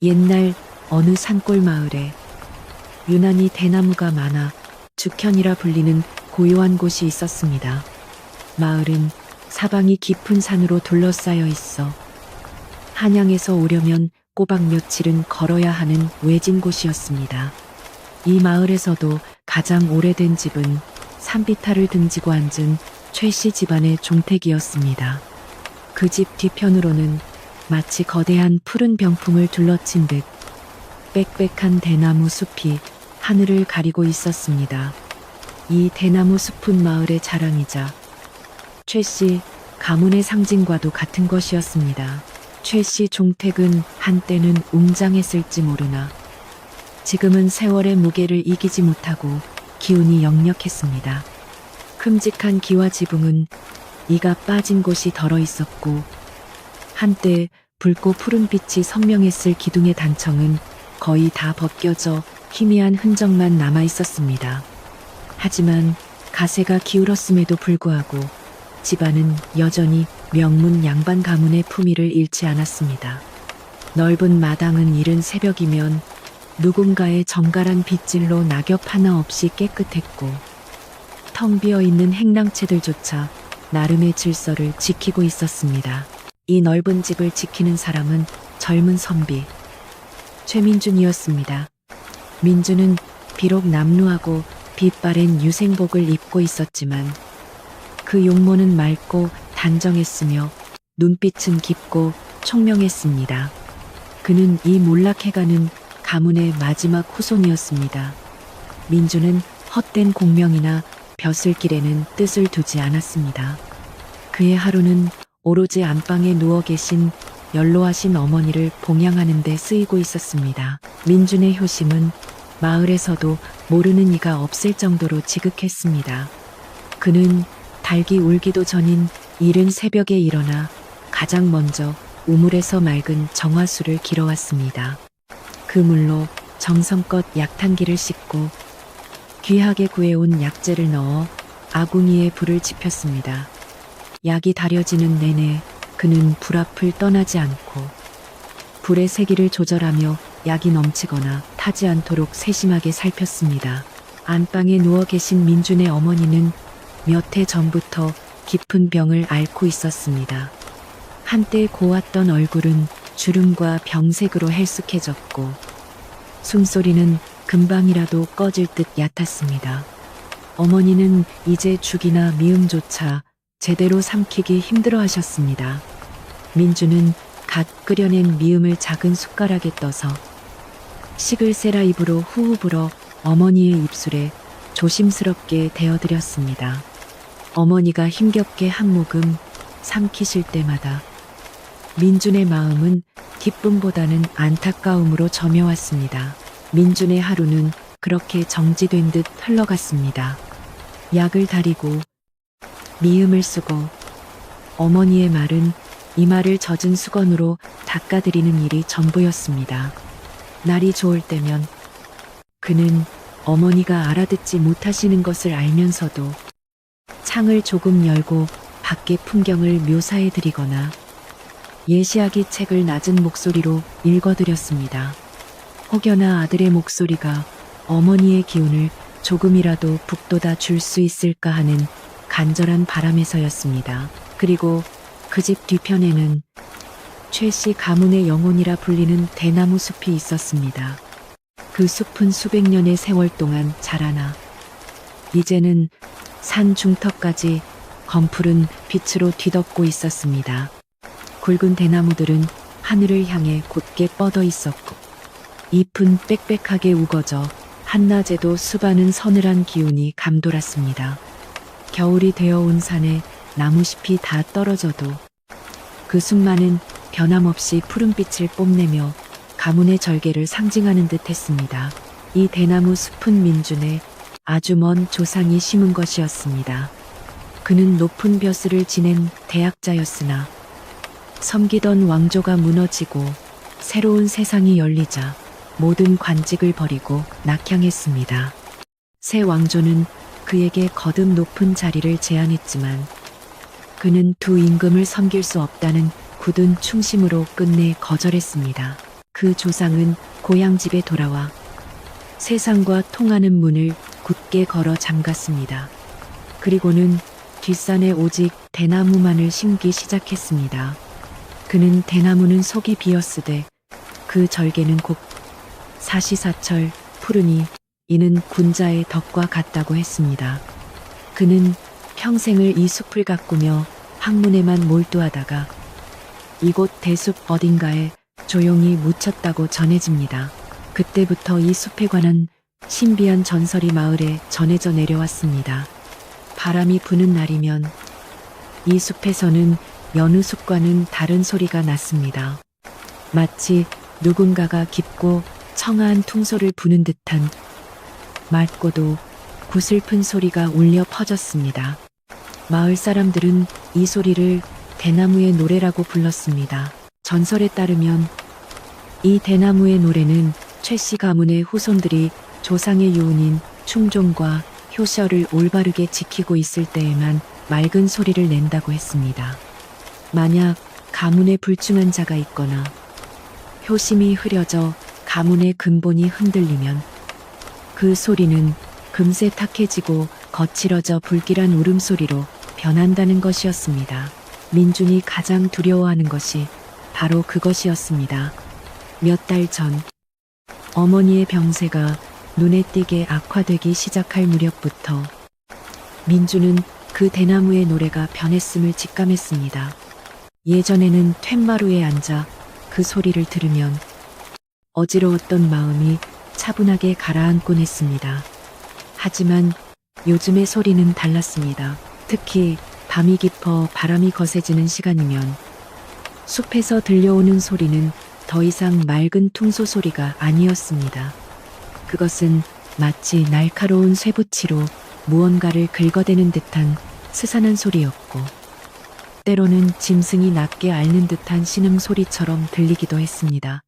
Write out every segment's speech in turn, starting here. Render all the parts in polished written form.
옛날 어느 산골 마을에 유난히 대나무가 많아 죽현이라 불리는 고요한 곳이 있었습니다. 마을은 사방이 깊은 산으로 둘러싸여 있어 한양에서 오려면 꼬박 며칠은 걸어야 하는 외진 곳이었습니다. 이 마을에서도 가장 오래된 집은 산비탈을 등지고 앉은 최씨 집안의 종택이었습니다. 그 집 뒤편으로는 마치 거대한 푸른 병풍을 둘러친 듯 빽빽한 대나무 숲이 하늘을 가리고 있었습니다. 이 대나무 숲은 마을의 자랑이자 최씨 가문의 상징과도 같은 것이었습니다. 최씨 종택은 한때는 웅장했을지 모르나 지금은 세월의 무게를 이기지 못하고 기운이 역력했습니다. 큼직한 기와 지붕은 이가 빠진 곳이 덜어 있었고 한때 붉고 푸른 빛이 선명했을 기둥의 단청은 거의 다 벗겨져 희미한 흔적만 남아 있었습니다. 하지만 가세가 기울었음에도 불구하고 집안은 여전히 명문 양반 가문의 품위를 잃지 않았습니다. 넓은 마당은 이른 새벽이면 누군가의 정갈한 빗질로 낙엽 하나 없이 깨끗했고 텅 비어 있는 행랑채들조차 나름의 질서를 지키고 있었습니다. 이 넓은 집을 지키는 사람은 젊은 선비 최민준이었습니다. 민준은 비록 남루하고 빛바랜 유생복을 입고 있었지만 그 용모는 맑고 단정했으며 눈빛은 깊고 총명했습니다. 그는 이 몰락해가는 가문의 마지막 후손이었습니다. 민준은 헛된 공명이나 벼슬길에는 뜻을 두지 않았습니다. 그의 하루는 오로지 안방에 누워 계신 연로하신 어머니를 봉양하는 데 쓰이고 있었습니다. 민준의 효심은 마을에서도 모르는 이가 없을 정도로 지극했습니다. 그는 닭이 울기도 전인 이른 새벽에 일어나 가장 먼저 우물에서 맑은 정화수를 길어왔습니다. 그 물로 정성껏 약탄기를 씻고 귀하게 구해온 약재를 넣어 아궁이에 불을 지폈습니다. 약이 다려지는 내내 그는 불 앞을 떠나지 않고 불의 세기를 조절하며 약이 넘치거나 타지 않도록 세심하게 살폈습니다. 안방에 누워 계신 민준의 어머니는 몇 해 전부터 깊은 병을 앓고 있었습니다. 한때 고왔던 얼굴은 주름과 병색으로 헬쑥해졌고 숨소리는 금방이라도 꺼질 듯 얕았습니다. 어머니는 이제 죽이나 미음조차 제대로 삼키기 힘들어 하셨습니다. 민주는 갓 끓여낸 미음을 작은 숟가락에 떠서 시글세라 입으로 후후 불어 어머니의 입술에 조심스럽게 대어드렸습니다. 어머니가 힘겹게 한 모금 삼키실 때마다 민준의 마음은 기쁨보다는 안타까움으로 점여왔습니다. 민준의 하루는 그렇게 정지된 듯 흘러갔습니다. 약을 다리고 미음을 쓰고 어머니의 말은 이마를 젖은 수건으로 닦아드리는 일이 전부였습니다. 날이 좋을 때면 그는 어머니가 알아듣지 못하시는 것을 알면서도 창을 조금 열고 밖의 풍경을 묘사해 드리거나 예시하기 책을 낮은 목소리로 읽어드렸습니다. 혹여나 아들의 목소리가 어머니의 기운을 조금이라도 북돋아 줄 수 있을까 하는 간절한 바람에서였습니다. 그리고 그 집 뒤편에는 최씨 가문의 영혼이라 불리는 대나무 숲이 있었습니다. 그 숲은 수백 년의 세월 동안 자라나 이제는 산 중턱까지 검푸른 빛으로 뒤덮고 있었습니다. 굵은 대나무들은 하늘을 향해 곧게 뻗어 있었고 잎은 빽빽하게 우거져 한낮에도 수많은 서늘한 기운이 감돌았습니다. 겨울이 되어온 산에 나무잎이 다 떨어져도 그 숲만은 변함없이 푸른빛을 뽐내며 가문의 절개를 상징하는 듯 했습니다. 이 대나무 숲은 민준의 아주 먼 조상이 심은 것이었습니다. 그는 높은 벼슬을 지낸 대학자였으나 섬기던 왕조가 무너지고 새로운 세상이 열리자 모든 관직을 버리고 낙향했습니다. 새 왕조는 그에게 거듭 높은 자리를 제안했지만 그는 두 임금을 섬길 수 없다는 굳은 충심으로 끝내 거절했습니다. 그 조상은 고향집에 돌아와 세상과 통하는 문을 굳게 걸어 잠갔습니다. 그리고는 뒷산에 오직 대나무만을 심기 시작했습니다. 그는 대나무는 속이 비었으되 그 절개는 곧 사시사철 푸르니 이는 군자의 덕과 같다고 했습니다. 그는 평생을 이 숲을 가꾸며 학문에만 몰두하다가 이곳 대숲 어딘가에 조용히 묻혔다고 전해집니다. 그때부터 이 숲에 관한 신비한 전설이 마을에 전해져 내려왔습니다. 바람이 부는 날이면 이 숲에서는 여느 숲과는 다른 소리가 났습니다. 마치 누군가가 깊고 청아한 퉁소를 부는 듯한 맑고도 구슬픈 소리가 울려 퍼졌습니다. 마을 사람들은 이 소리를 대나무의 노래라고 불렀습니다. 전설에 따르면 이 대나무의 노래는 최씨 가문의 후손들이 조상의 유운인 충종과 효셔를 올바르게 지키고 있을 때에만 맑은 소리를 낸다고 했습니다. 만약 가문에 불충한 자가 있거나 효심이 흐려져 가문의 근본이 흔들리면 그 소리는 금세 탁해지고 거칠어져 불길한 울음소리로 변한다는 것이었습니다. 민준이 가장 두려워하는 것이 바로 그것이었습니다. 몇 달 전 어머니의 병세가 눈에 띄게 악화되기 시작할 무렵부터 민준은 그 대나무의 노래가 변했음을 직감했습니다. 예전에는 툇마루에 앉아 그 소리를 들으면 어지러웠던 마음이 차분하게 가라앉곤 했습니다. 하지만 요즘의 소리는 달랐습니다. 특히 밤이 깊어 바람이 거세지는 시간이면 숲에서 들려오는 소리는 더 이상 맑은 퉁소 소리가 아니었습니다. 그것은 마치 날카로운 쇠붙이로 무언가를 긁어대는 듯한 스산한 소리였고 때로는 짐승이 낮게 앓는 듯한 신음소리처럼 들리기도 했습니다.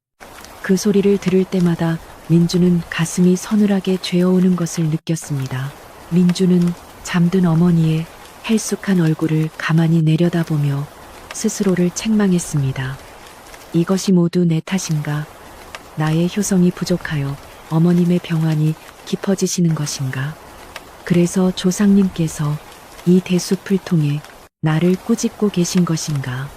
그 소리를 들을 때마다 민주는 가슴이 서늘하게 죄어오는 것을 느꼈습니다. 민주는 잠든 어머니의 헬쑥한 얼굴을 가만히 내려다보며 스스로를 책망했습니다. 이것이 모두 내 탓인가? 나의 효성이 부족하여 어머님의 병환이 깊어지시는 것인가? 그래서 조상님께서 이 대숲을 통해 나를 꾸짖고 계신 것인가?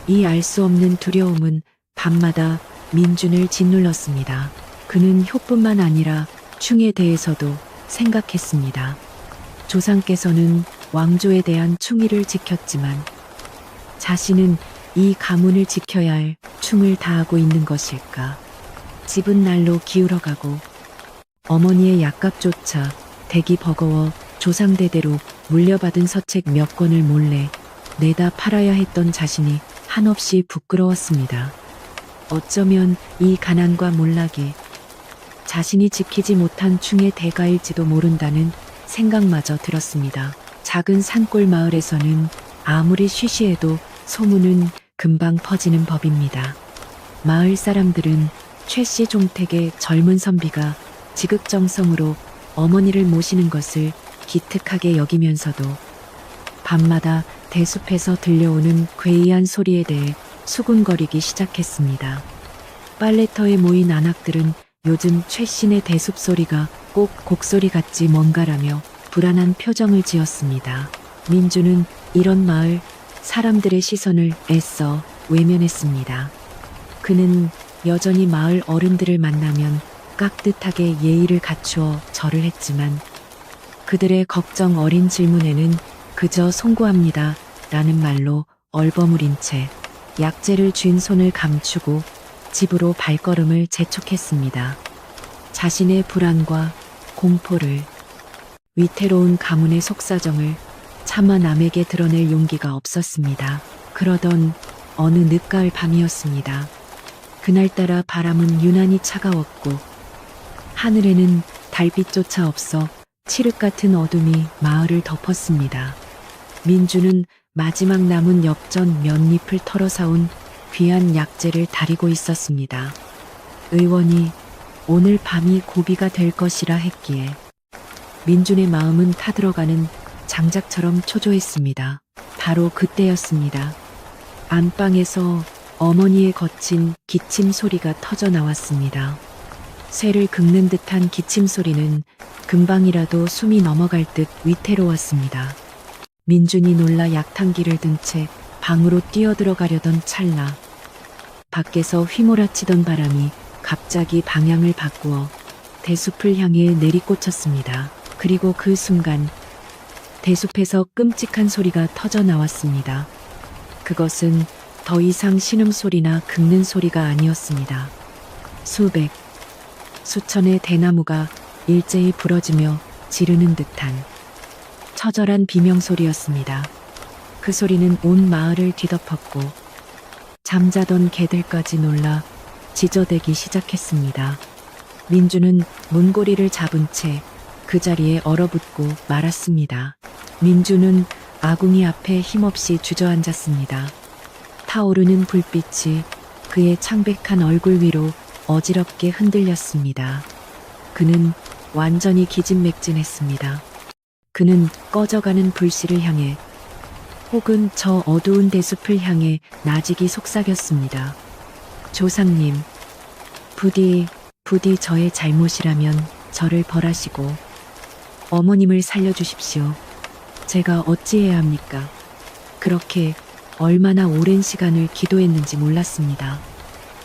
이 알 수 없는 두려움은 밤마다 민준을 짓눌렀습니다. 그는 효뿐만 아니라 충에 대해서도 생각했습니다. 조상께서는 왕조에 대한 충의를 지켰지만 자신은 이 가문을 지켜야 할 충을 다하고 있는 것일까? 집은 날로 기울어가고 어머니의 약값조차 댁이 버거워 조상대대로 물려받은 서책 몇 권을 몰래 내다 팔아야 했던 자신이 한없이 부끄러웠습니다. 어쩌면 이 가난과 몰락이 자신이 지키지 못한 충의 대가일지도 모른다는 생각마저 들었습니다. 작은 산골 마을에서는 아무리 쉬쉬해도 소문은 금방 퍼지는 법입니다. 마을 사람들은 최씨 종택의 젊은 선비가 지극정성으로 어머니를 모시는 것을 기특하게 여기면서도 밤마다 대숲에서 들려오는 괴이한 소리에 대해 수군거리기 시작했습니다. 빨래터에 모인 안악들은 요즘 최신의 대숲 소리가 꼭 곡소리 같지 뭔가라며 불안한 표정을 지었습니다. 민주는 이런 마을 사람들의 시선을 애써 외면했습니다. 그는 여전히 마을 어른들을 만나면 깍듯하게 예의를 갖추어 절을 했지만 그들의 걱정 어린 질문에는 그저 송구합니다 라는 말로 얼버무린 채 약재를 쥔 손을 감추고 집으로 발걸음을 재촉했습니다. 자신의 불안과 공포를 위태로운 가문의 속사정을 차마 남에게 드러낼 용기가 없었습니다. 그러던 어느 늦가을 밤이었습니다. 그날따라 바람은 유난히 차가웠고 하늘에는 달빛조차 없어 칠흑 같은 어둠이 마을을 덮었습니다. 민주는 마지막 남은 엽전 몇 잎을 털어 사온 귀한 약재를 다리고 있었습니다. 의원이 오늘 밤이 고비가 될 것이라 했기에 민준의 마음은 타들어가는 장작처럼 초조했습니다. 바로 그때였습니다. 안방에서 어머니의 거친 기침 소리가 터져 나왔습니다. 쇠를 긁는 듯한 기침 소리는 금방이라도 숨이 넘어갈 듯 위태로웠습니다. 민준이 놀라 약탕기를 든 채 방으로 뛰어들어가려던 찰나 밖에서 휘몰아치던 바람이 갑자기 방향을 바꾸어 대숲을 향해 내리꽂혔습니다. 그리고 그 순간 대숲에서 끔찍한 소리가 터져 나왔습니다. 그것은 더 이상 신음소리나 긁는 소리가 아니었습니다. 수백, 수천의 대나무가 일제히 부러지며 지르는 듯한 처절한 비명소리였습니다. 그 소리는 온 마을을 뒤덮었고 잠자던 개들까지 놀라 지저대기 시작했습니다. 민주는 문고리를 잡은 채 그 자리에 얼어붙고 말았습니다. 민주는 아궁이 앞에 힘없이 주저앉았습니다. 타오르는 불빛이 그의 창백한 얼굴 위로 어지럽게 흔들렸습니다. 그는 완전히 기진맥진했습니다. 그는 꺼져가는 불씨를 향해 혹은 저 어두운 대숲을 향해 나직이 속삭였습니다. 조상님, 부디 저의 잘못이라면 저를 벌하시고 어머님을 살려주십시오. 제가 어찌해야 합니까? 그렇게 얼마나 오랜 시간을 기도했는지 몰랐습니다.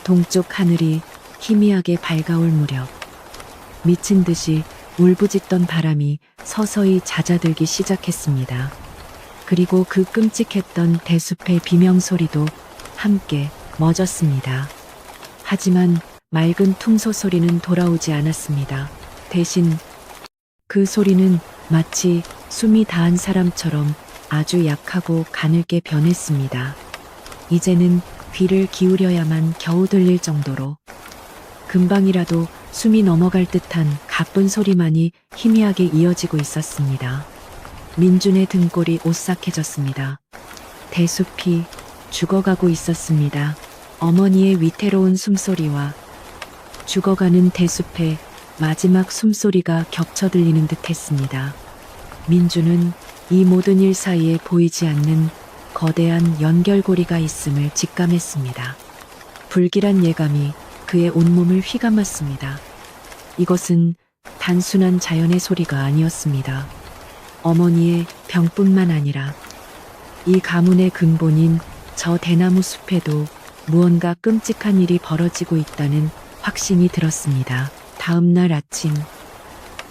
동쪽 하늘이 희미하게 밝아올 무렵 미친 듯이 울부짖던 바람이 서서히 잦아들기 시작했습니다. 그리고 그 끔찍했던 대숲의 비명소리도 함께 멎었습니다. 하지만 맑은 퉁소 소리는 돌아오지 않았습니다. 대신 그 소리는 마치 숨이 다한 사람처럼 아주 약하고 가늘게 변했습니다. 이제는 귀를 기울여야만 겨우 들릴 정도로 금방이라도 숨이 넘어갈 듯한 가쁜 소리만이 희미하게 이어지고 있었습니다. 민준의 등골이 오싹해졌습니다. 대숲이 죽어가고 있었습니다. 어머니의 위태로운 숨소리와 죽어가는 대숲의 마지막 숨소리가 겹쳐 들리는 듯 했습니다. 민주는 이 모든 일 사이에 보이지 않는 거대한 연결고리가 있음을 직감했습니다. 불길한 예감이 그의 온몸을 휘감았습니다. 이것은 단순한 자연의 소리가 아니었습니다. 어머니의 병뿐만 아니라 이 가문의 근본인 저 대나무 숲에도 무언가 끔찍한 일이 벌어지고 있다는 확신이 들었습니다. 다음 날 아침,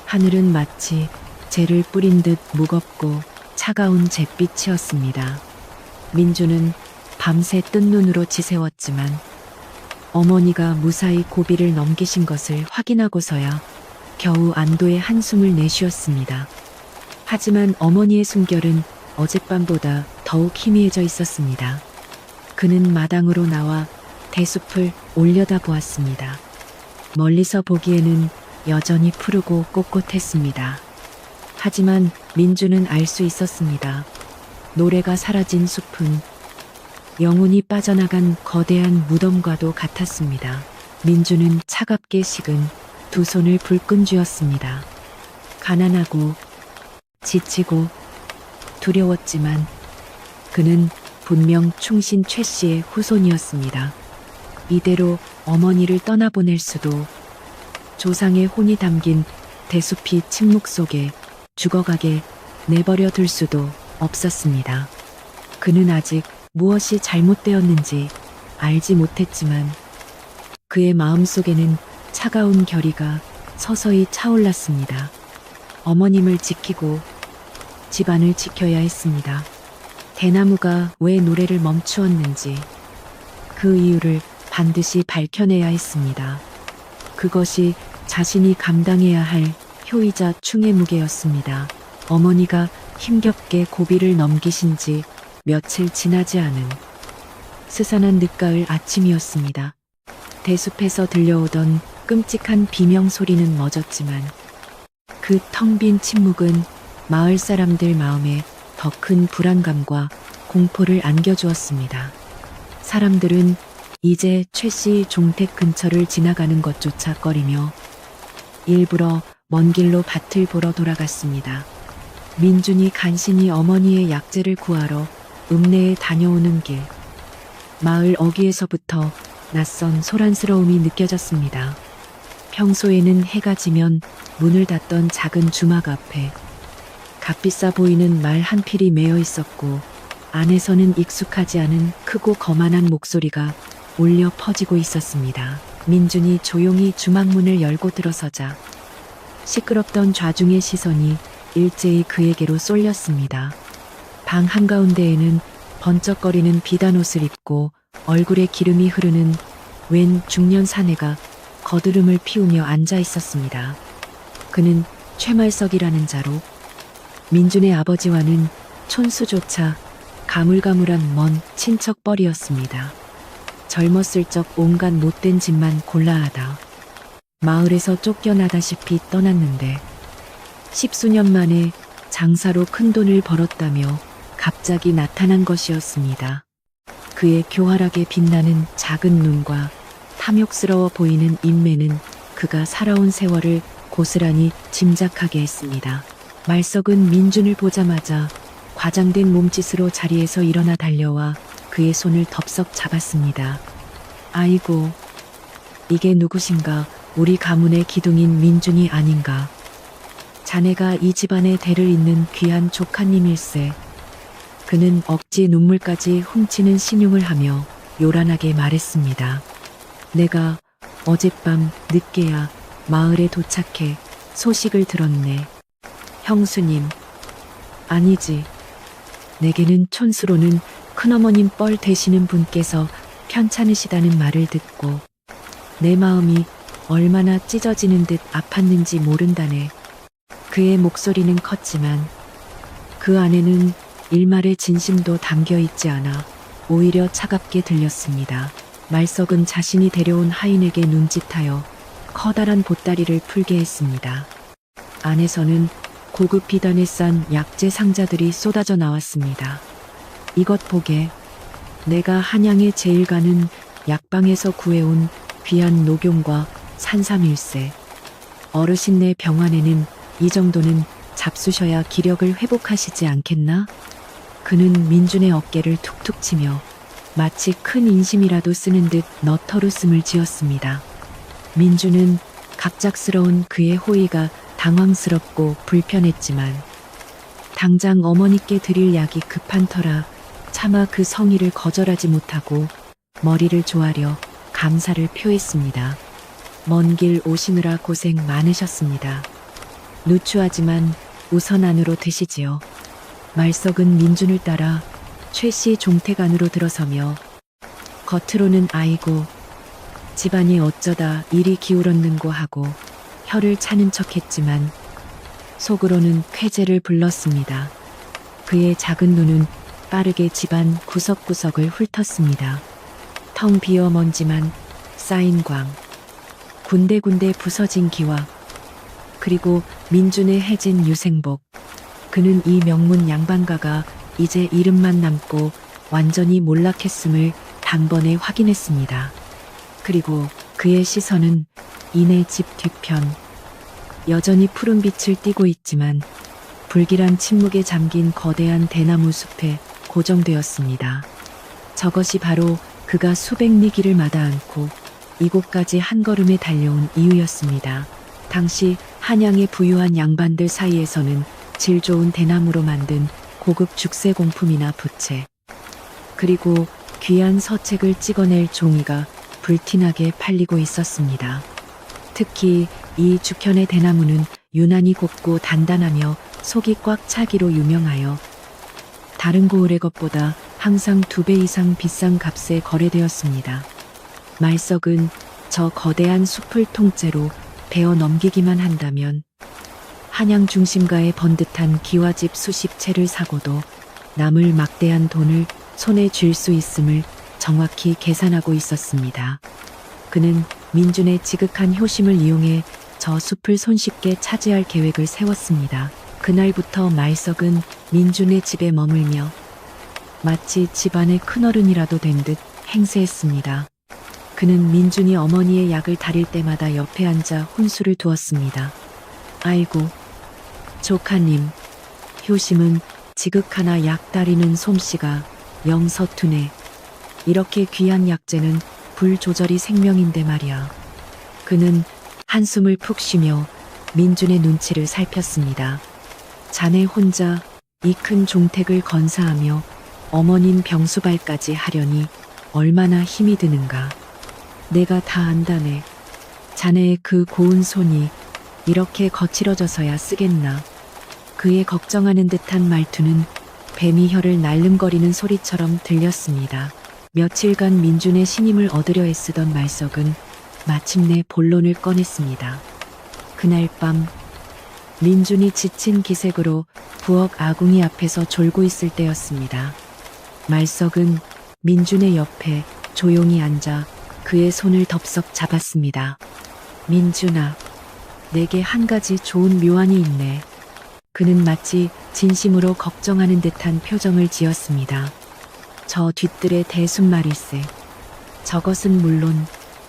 하늘은 마치 재를 뿌린 듯 무겁고 차가운 잿빛이었습니다. 민주는 밤새 뜬 눈으로 지새웠지만 어머니가 무사히 고비를 넘기신 것을 확인하고서야 겨우 안도의 한숨을 내쉬었습니다. 하지만 어머니의 숨결은 어젯밤보다 더욱 희미해져 있었습니다. 그는 마당으로 나와 대숲을 올려다보았습니다. 멀리서 보기에는 여전히 푸르고 꼿꼿했습니다. 하지만 민주는 알 수 있었습니다. 노래가 사라진 숲은 영혼이 빠져나간 거대한 무덤과도 같았습니다. 민주는 차갑게 식은 두 손을 불끈 쥐었습니다. 가난하고 지치고 두려웠지만 그는 분명 충신 최 씨의 후손이었습니다. 이대로 어머니를 떠나보낼 수도, 조상의 혼이 담긴 대숲이 침묵 속에 죽어가게 내버려 둘 수도 없었습니다. 그는 아직 무엇이 잘못되었는지 알지 못했지만 그의 마음속에는 차가운 결의가 서서히 차올랐습니다. 어머님을 지키고 집안을 지켜야 했습니다. 대나무가 왜 노래를 멈추었는지 그 이유를 반드시 밝혀내야 했습니다. 그것이 자신이 감당해야 할 효이자 충의 무게였습니다. 어머니가 힘겹게 고비를 넘기신 지 며칠 지나지 않은 스산한 늦가을 아침이었습니다. 대숲에서 들려오던 끔찍한 비명 소리는 멎었지만 그 텅 빈 침묵은 마을 사람들 마음에 더 큰 불안감과 공포를 안겨주었습니다. 사람들은 이제 최 씨 종택 근처를 지나가는 것조차 꺼리며 일부러 먼 길로 밭을 보러 돌아갔습니다. 민준이 간신히 어머니의 약재를 구하러 읍내에 다녀오는 길, 마을 어귀에서부터 낯선 소란스러움이 느껴졌습니다. 평소에는 해가 지면 문을 닫던 작은 주막 앞에 값비싸 보이는 말 한 필이 매여 있었고, 안에서는 익숙하지 않은 크고 거만한 목소리가 울려 퍼지고 있었습니다. 민준이 조용히 주막 문을 열고 들어서자 시끄럽던 좌중의 시선이 일제히 그에게로 쏠렸습니다. 방 한가운데에는 번쩍거리는 비단 옷을 입고 얼굴에 기름이 흐르는 웬 중년 사내가 거드름을 피우며 앉아 있었습니다. 그는 최말석이라는 자로 민준의 아버지와는 촌수조차 가물가물한 먼 친척뻘이었습니다. 젊었을 적 온갖 못된 짓만 골라하다 마을에서 쫓겨나다시피 떠났는데 10수년 만에 장사로 큰 돈을 벌었다며 갑자기 나타난 것이었습니다. 그의 교활하게 빛나는 작은 눈과 탐욕스러워 보이는 인매는 그가 살아온 세월을 고스란히 짐작하게 했습니다. 말석은 민준을 보자마자 과장된 몸짓으로 자리에서 일어나 달려와 그의 손을 덥석 잡았습니다. 아이고, 이게 누구신가? 우리 가문의 기둥인 민준이 아닌가? 자네가 이 집안의 대를 잇는 귀한 조카님일세. 그는 억지 눈물까지 훔치는 신용을 하며 요란하게 말했습니다. 내가 어젯밤 늦게야 마을에 도착해 소식을 들었네. 형수님, 아니지. 내게는 촌수로는 큰어머님 뻘 되시는 분께서 편찮으시다는 말을 듣고 내 마음이 얼마나 찢어지는 듯 아팠는지 모른다네. 그의 목소리는 컸지만 그 안에는 일말의 진심도 담겨 있지 않아 오히려 차갑게 들렸습니다. 말석은 자신이 데려온 하인에게 눈짓하여 커다란 보따리를 풀게 했습니다. 안에서는 고급 비단에 싼 약재 상자들이 쏟아져 나왔습니다. 이것 보게. 내가 한양에 제일 가는 약방에서 구해온 귀한 녹용과 산삼일세. 어르신네 병환에는 이 정도는 잡수셔야 기력을 회복하시지 않겠나? 그는 민준의 어깨를 툭툭 치며 마치 큰 인심이라도 쓰는 듯 너털웃음을 지었습니다. 민준은 갑작스러운 그의 호의가 당황스럽고 불편했지만 당장 어머니께 드릴 약이 급한 터라 차마 그 성의를 거절하지 못하고 머리를 조아려 감사를 표했습니다. 먼 길 오시느라 고생 많으셨습니다. 누추하지만 우선 안으로 드시지요. 말석은 민준을 따라 최씨 종택 안으로 들어서며 겉으로는 아이고 집안이 어쩌다 이리 기울었는고 하고 혀를 차는 척했지만 속으로는 쾌재를 불렀습니다. 그의 작은 눈은 빠르게 집안 구석구석을 훑었습니다. 텅 비어 먼지만 쌓인 광, 군데군데 부서진 기와, 그리고 민준의 해진 유생복. 그는 이 명문 양반가가 이제 이름만 남고 완전히 몰락했음을 단번에 확인했습니다. 그리고 그의 시선은 이내 집 뒤편, 여전히 푸른 빛을 띠고 있지만 불길한 침묵에 잠긴 거대한 대나무 숲에 고정되었습니다. 저것이 바로 그가 수백 리 길을 마다 않고 이곳까지 한 걸음에 달려온 이유였습니다. 당시 한양의 부유한 양반들 사이에서는 질 좋은 대나무로 만든 고급 죽세공품이나 부채, 그리고 귀한 서책을 찍어낼 종이가 불티나게 팔리고 있었습니다. 특히 이 죽현의 대나무는 유난히 곱고 단단하며 속이 꽉 차기로 유명하여 다른 고을의 것보다 항상 2배 이상 비싼 값에 거래되었습니다. 말석은 저 거대한 숲을 통째로 베어 넘기기만 한다면 한양 중심가에 번듯한 기와집 수십 채를 사고도 남을 막대한 돈을 손에 쥘 수 있음을 정확히 계산하고 있었습니다. 그는 민준의 지극한 효심을 이용해 저 숲을 손쉽게 차지할 계획을 세웠습니다. 그날부터 말석은 민준의 집에 머물며 마치 집안의 큰어른이라도 된 듯 행세했습니다. 그는 민준이 어머니의 약을 다릴 때마다 옆에 앉아 혼수를 두었습니다. 아이고, 조카님, 효심은 지극하나 약 다리는 솜씨가 영 서투네. 이렇게 귀한 약재는 불 조절이 생명인데 말이야. 그는 한숨을 푹 쉬며 민준의 눈치를 살폈습니다. 자네 혼자 이 큰 종택을 건사하며 어머닌 병수발까지 하려니 얼마나 힘이 드는가. 내가 다 안다네. 자네의 그 고운 손이 이렇게 거칠어져서야 쓰겠나. 그의 걱정하는 듯한 말투는 뱀이 혀를 날름거리는 소리처럼 들렸습니다. 며칠간 민준의 신임을 얻으려 애쓰던 말석은 마침내 본론을 꺼냈습니다. 그날 밤 민준이 지친 기색으로 부엌 아궁이 앞에서 졸고 있을 때였습니다. 말석은 민준의 옆에 조용히 앉아 그의 손을 덥석 잡았습니다. 민준아, 내게 한 가지 좋은 묘안이 있네. 그는 마치 진심으로 걱정하는 듯한 표정을 지었습니다. 저 뒤뜰의 대순말일세. 저것은 물론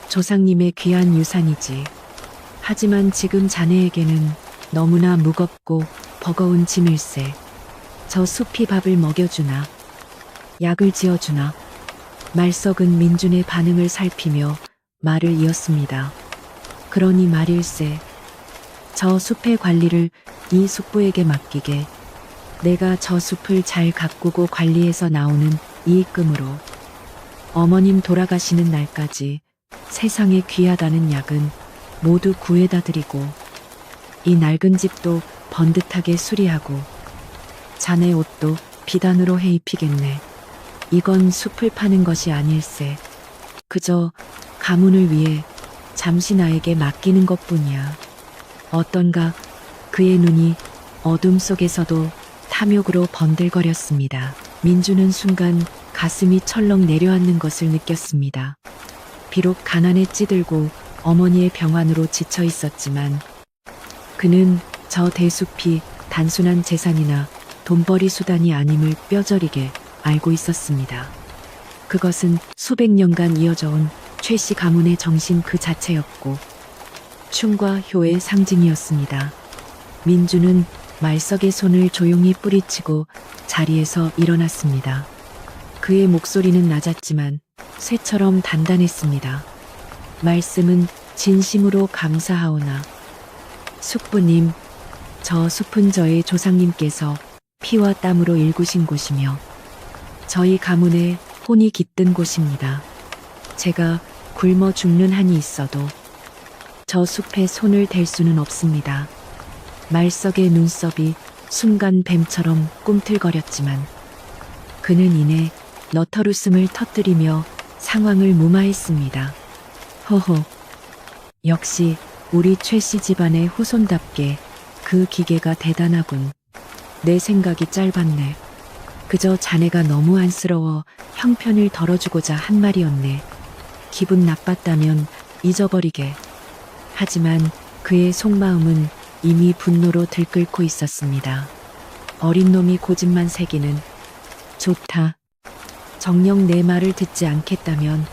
조상님의 귀한 유산이지. 하지만 지금 자네에게는 너무나 무겁고 버거운 짐일세. 저 숲이 밥을 먹여주나, 약을 지어주나. 말석은 민준의 반응을 살피며 말을 이었습니다. 그러니 말일세. 저 숲의 관리를 이 숙부에게 맡기게. 내가 저 숲을 잘 가꾸고 관리해서 나오는 이익금으로 어머님 돌아가시는 날까지 세상에 귀하다는 약은 모두 구해다 드리고 이 낡은 집도 번듯하게 수리하고 자네 옷도 비단으로 해 입히겠네. 이건 숲을 파는 것이 아닐세. 그저 가문을 위해 잠시 나에게 맡기는 것뿐이야. 어떤가. 그의 눈이 어둠 속에서도 탐욕으로 번들거렸습니다. 민주는 순간 가슴이 철렁 내려앉는 것을 느꼈습니다. 비록 가난에 찌들고 어머니의 병환으로 지쳐 있었지만 그는 저 대숲이 단순한 재산이나 돈벌이 수단이 아님을 뼈저리게 알고 있었습니다. 그것은 수백 년간 이어져온 최씨 가문의 정신 그 자체였고 흉과 효의 상징이었습니다. 민주는 말석의 손을 조용히 뿌리치고 자리에서 일어났습니다. 그의 목소리는 낮았지만 쇠처럼 단단했습니다. 말씀은 진심으로 감사하오나 숙부님, 저 숲은 저의 조상님께서 피와 땀으로 일구신 곳이며 저희 가문의 혼이 깃든 곳입니다. 제가 굶어 죽는 한이 있어도 저 숲에 손을 댈 수는 없습니다. 말석의 눈썹이 순간 뱀처럼 꿈틀거렸지만 그는 이내 너털웃음을 터뜨리며 상황을 무마했습니다. 허허, 역시 우리 최씨 집안의 후손답게 그 기계가 대단하군. 내 생각이 짧았네. 그저 자네가 너무 안쓰러워 형편을 덜어주고자 한 말이었네. 기분 나빴다면 잊어버리게. 하지만 그의 속마음은 이미 분노로 들끓고 있었습니다. 어린 놈이 고집만 새기는. 좋다. 정녕 내 말을 듣지 않겠다면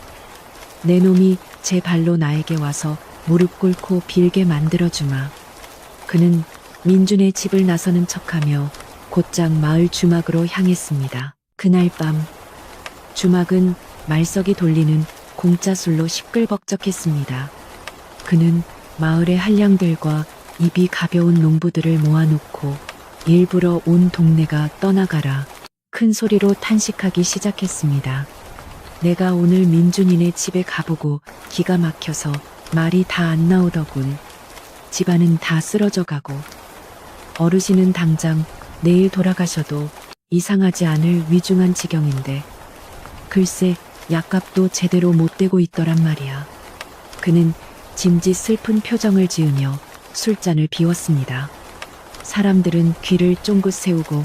내 놈이 제 발로 나에게 와서 무릎 꿇고 빌게 만들어주마. 그는 민준의 집을 나서는 척하며 곧장 마을 주막으로 향했습니다. 그날 밤 주막은 말석이 돌리는 공짜술로 시끌벅적했습니다. 그는 마을의 한량들과 입이 가벼운 농부들을 모아놓고 일부러 온 동네가 떠나가라 큰 소리로 탄식하기 시작했습니다. 내가 오늘 민준이네 집에 가보고 기가 막혀서 말이 다 안 나오더군. 집안은 다 쓰러져 가고 어르신은 당장 내일 돌아가셔도 이상하지 않을 위중한 지경인데 글쎄 약값도 제대로 못 대고 있더란 말이야. 그는 짐짓 슬픈 표정을 지으며 술잔을 비웠습니다. 사람들은 귀를 쫑긋 세우고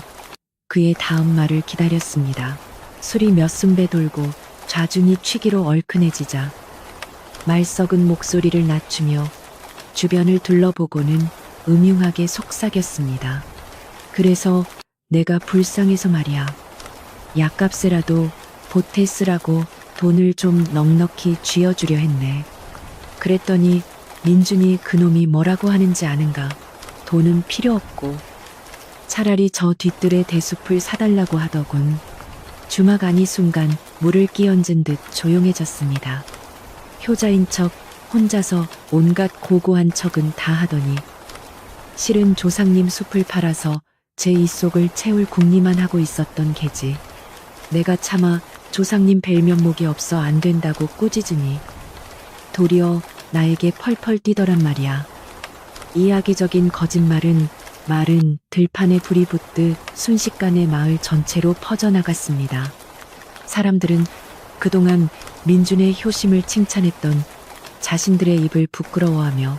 그의 다음 말을 기다렸습니다. 술이 몇 순배 돌고 좌중이 취기로 얼큰해지자 말석은 목소리를 낮추며 주변을 둘러보고는 음흉하게 속삭였습니다. 그래서 내가 불쌍해서 말이야. 약값에라도 보태 쓰라고 돈을 좀 넉넉히 쥐어주려 했네. 그랬더니 민준이 그놈이 뭐라고 하는지 아는가. 돈은 필요 없고 차라리 저 뒤뜰의 대숲을 사달라고 하더군. 주막 안이 순간 물을 끼얹은 듯 조용해졌습니다. 효자인 척 혼자서 온갖 고고한 척은 다 하더니 실은 조상님 숲을 팔아서 제 입속을 채울 궁리만 하고 있었던 게지. 내가 차마 조상님 뵐 면목이 없어 안 된다고 꾸짖으니 도리어 나에게 펄펄 뛰더란 말이야. 이야기적인 거짓말은 말은 들판에 불이 붙듯 순식간에 마을 전체로 퍼져나갔습니다. 사람들은 그동안 민준의 효심을 칭찬했던 자신들의 입을 부끄러워하며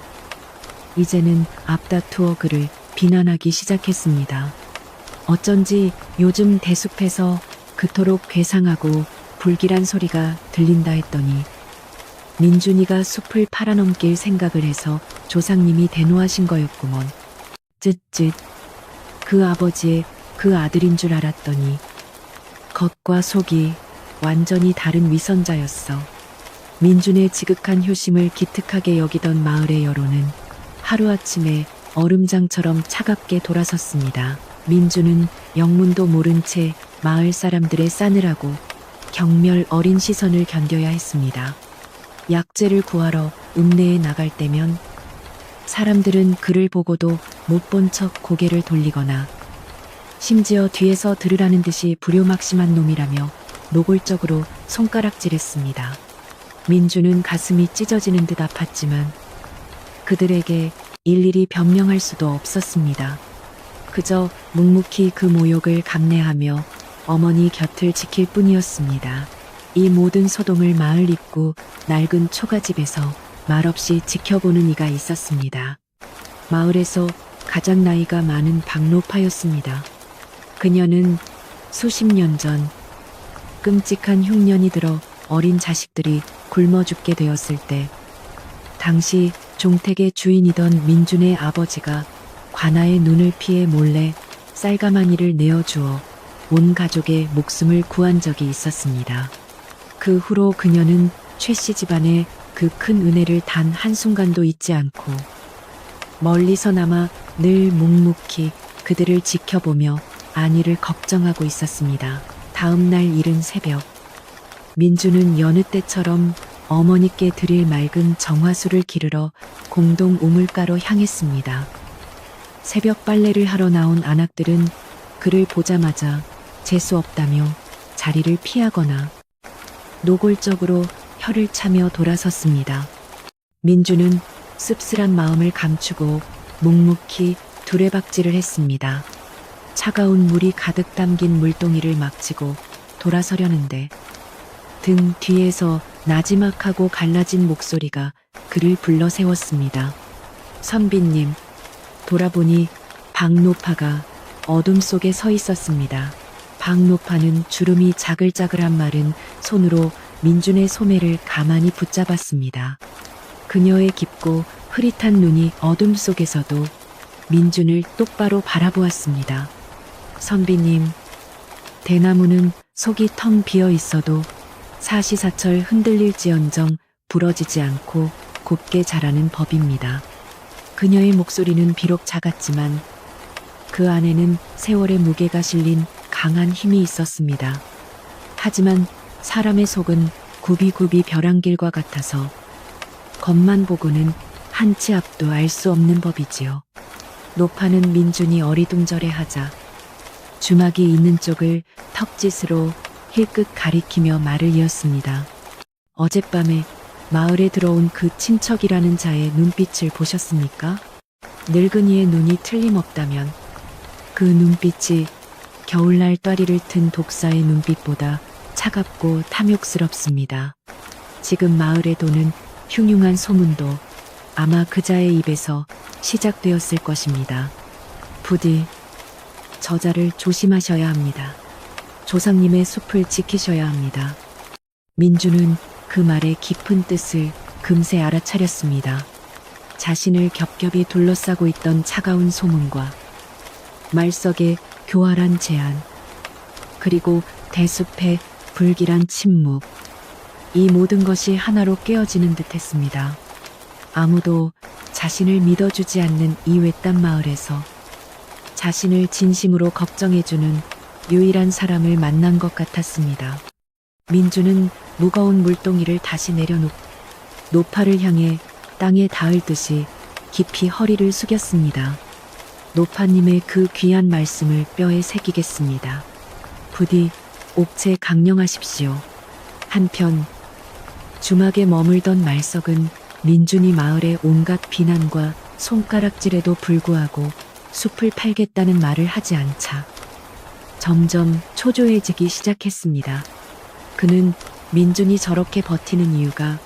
이제는 앞다투어 그를 비난하기 시작했습니다. 어쩐지 요즘 대숲에서 그토록 괴상하고 불길한 소리가 들린다 했더니 민준이가 숲을 팔아넘길 생각을 해서 조상님이 대노하신 거였구먼. 쯧쯧. 그 아버지의 그 아들인 줄 알았더니 겉과 속이 완전히 다른 위선자였어. 민준의 지극한 효심을 기특하게 여기던 마을의 여론은 하루아침에 얼음장처럼 차갑게 돌아섰습니다. 민준은 영문도 모른 채 마을 사람들의 싸늘하고 경멸 어린 시선을 견뎌야 했습니다. 약재를 구하러 읍내에 나갈 때면 사람들은 그를 보고도 못 본 척 고개를 돌리거나 심지어 뒤에서 들으라는 듯이 불효막심한 놈이라며 노골적으로 손가락질했습니다. 민준은 가슴이 찢어지는 듯 아팠지만 그들에게 일일이 변명할 수도 없었습니다. 그저 묵묵히 그 모욕을 감내하며 어머니 곁을 지킬 뿐이었습니다. 이 모든 소동을 마을 입구 낡은 초가집에서 말없이 지켜보는 이가 있었습니다. 마을에서 가장 나이가 많은 박노파였습니다. 그녀는 수십 년 전 끔찍한 흉년이 들어 어린 자식들이 굶어 죽게 되었을 때 당시 종택의 주인이던 민준의 아버지가 관아의 눈을 피해 몰래 쌀가마니를 내어주어 온 가족의 목숨을 구한 적이 있었습니다. 그 후로 그녀는 최 씨 집안의 그 큰 은혜를 단 한순간도 잊지 않고 멀리서나마 늘 묵묵히 그들을 지켜보며 안위를 걱정하고 있었습니다. 다음 날 이른 새벽, 민주는 여느 때처럼 어머니께 드릴 맑은 정화수를 기르러 공동 우물가로 향했습니다. 새벽 빨래를 하러 나온 아낙들은 그를 보자마자 재수 없다며 자리를 피하거나 노골적으로 혀를 차며 돌아섰습니다. 민주는 씁쓸한 마음을 감추고 묵묵히 두레박질을 했습니다. 차가운 물이 가득 담긴 물동이를 막치고 돌아서려는데 등 뒤에서 나지막하고 갈라진 목소리가 그를 불러 세웠습니다. 선비님. 돌아보니 박노파가 어둠 속에 서 있었습니다. 박노파는 주름이 자글자글한 마른 손으로 민준의 소매를 가만히 붙잡았습니다. 그녀의 깊고 흐릿한 눈이 어둠 속에서도 민준을 똑바로 바라보았습니다. 선비님, 대나무는 속이 텅 비어 있어도 사시사철 흔들릴지언정 부러지지 않고 곱게 자라는 법입니다. 그녀의 목소리는 비록 작았지만 그 안에는 세월의 무게가 실린 강한 힘이 있었습니다. 하지만 사람의 속은 굽이굽이 벼랑길과 같아서 겉만 보고는 한 치 앞도 알 수 없는 법이지요. 노파는 민준이 어리둥절해하자 주막이 있는 쪽을 턱짓으로 힐끗 가리키며 말을 이었습니다. 어젯밤에 마을에 들어온 그 친척이라는 자의 눈빛을 보셨습니까? 늙은이의 눈이 틀림없다면 그 눈빛이 겨울날 또아리를 튼 독사의 눈빛보다 차갑고 탐욕스럽습니다. 지금 마을에 도는 흉흉한 소문도 아마 그자의 입에서 시작되었을 것입니다. 부디 저자를 조심하셔야 합니다. 조상님의 숲을 지키셔야 합니다. 민주는 그 말의 깊은 뜻을 금세 알아차렸습니다. 자신을 겹겹이 둘러싸고 있던 차가운 소문과 말석의 교활한 제안, 그리고 대숲의 불길한 침묵, 이 모든 것이 하나로 깨어지는 듯했습니다. 아무도 자신을 믿어주지 않는 이 외딴 마을에서 자신을 진심으로 걱정해주는 유일한 사람을 만난 것 같았습니다. 민주는 무거운 물동이를 다시 내려놓고 노파를 향해 땅에 닿을 듯이 깊이 허리를 숙였습니다. 노파님의 그 귀한 말씀을 뼈에 새기겠습니다. 부디 옥체 강령하십시오. 한편 주막에 머물던 말석은 민준이 마을의 온갖 비난과 손가락질에도 불구하고 숲을 팔겠다는 말을 하지 않자 점점 초조해지기 시작했습니다. 그는 민준이 저렇게 버티는 이유가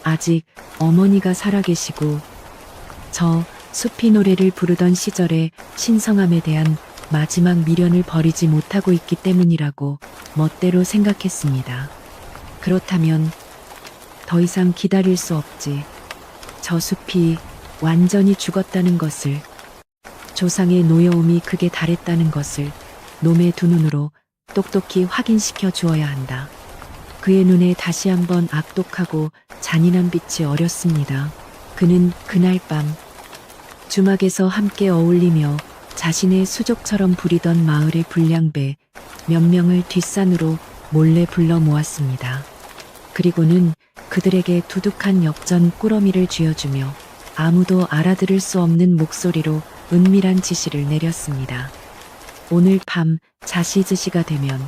아직 어머니가 살아계시고 저 숲이 노래를 부르던 시절의 신성함에 대한 마지막 미련을 버리지 못하고 있기 때문이라고 멋대로 생각했습니다. 그렇다면 더 이상 기다릴 수 없지. 저 숲이 완전히 죽었다는 것을, 조상의 노여움이 극에 달했다는 것을 놈의 두 눈으로 똑똑히 확인시켜 주어야 한다. 그의 눈에 다시 한번 악독하고 잔인한 빛이 어렸습니다. 그는 그날 밤 주막에서 함께 어울리며 자신의 수족처럼 부리던 마을의 불량배 몇 명을 뒷산으로 몰래 불러 모았습니다. 그리고는 그들에게 두둑한 역전 꾸러미를 쥐어주며 아무도 알아들을 수 없는 목소리로 은밀한 지시를 내렸습니다. 오늘 밤 자시즈시가 되면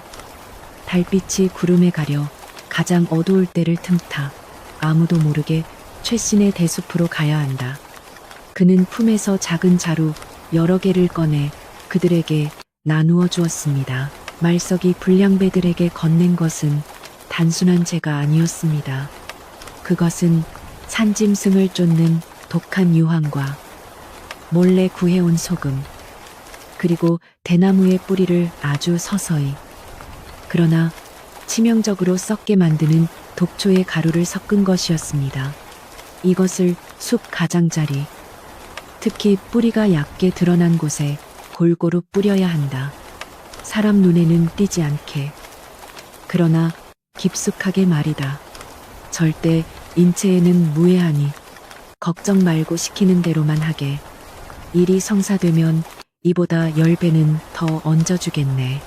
달빛이 구름에 가려 가장 어두울 때를 틈타 아무도 모르게 최신의 대숲으로 가야 한다. 그는 품에서 작은 자루 여러 개를 꺼내 그들에게 나누어 주었습니다. 말석이 불량배들에게 건넨 것은 단순한 죄가 아니었습니다. 그것은 산짐승을 쫓는 독한 유황과 몰래 구해온 소금, 그리고 대나무의 뿌리를 아주 서서히, 그러나 치명적으로 썩게 만드는 독초의 가루를 섞은 것이었습니다. 이것을 숲 가장자리, 특히 뿌리가 얕게 드러난 곳에 골고루 뿌려야 한다. 사람 눈에는 띄지 않게. 그러나 깊숙하게 말이다. 절대 인체에는 무해하니 걱정 말고 시키는 대로만 하게. 일이 성사되면 이보다 10배는 더 얹어주겠네.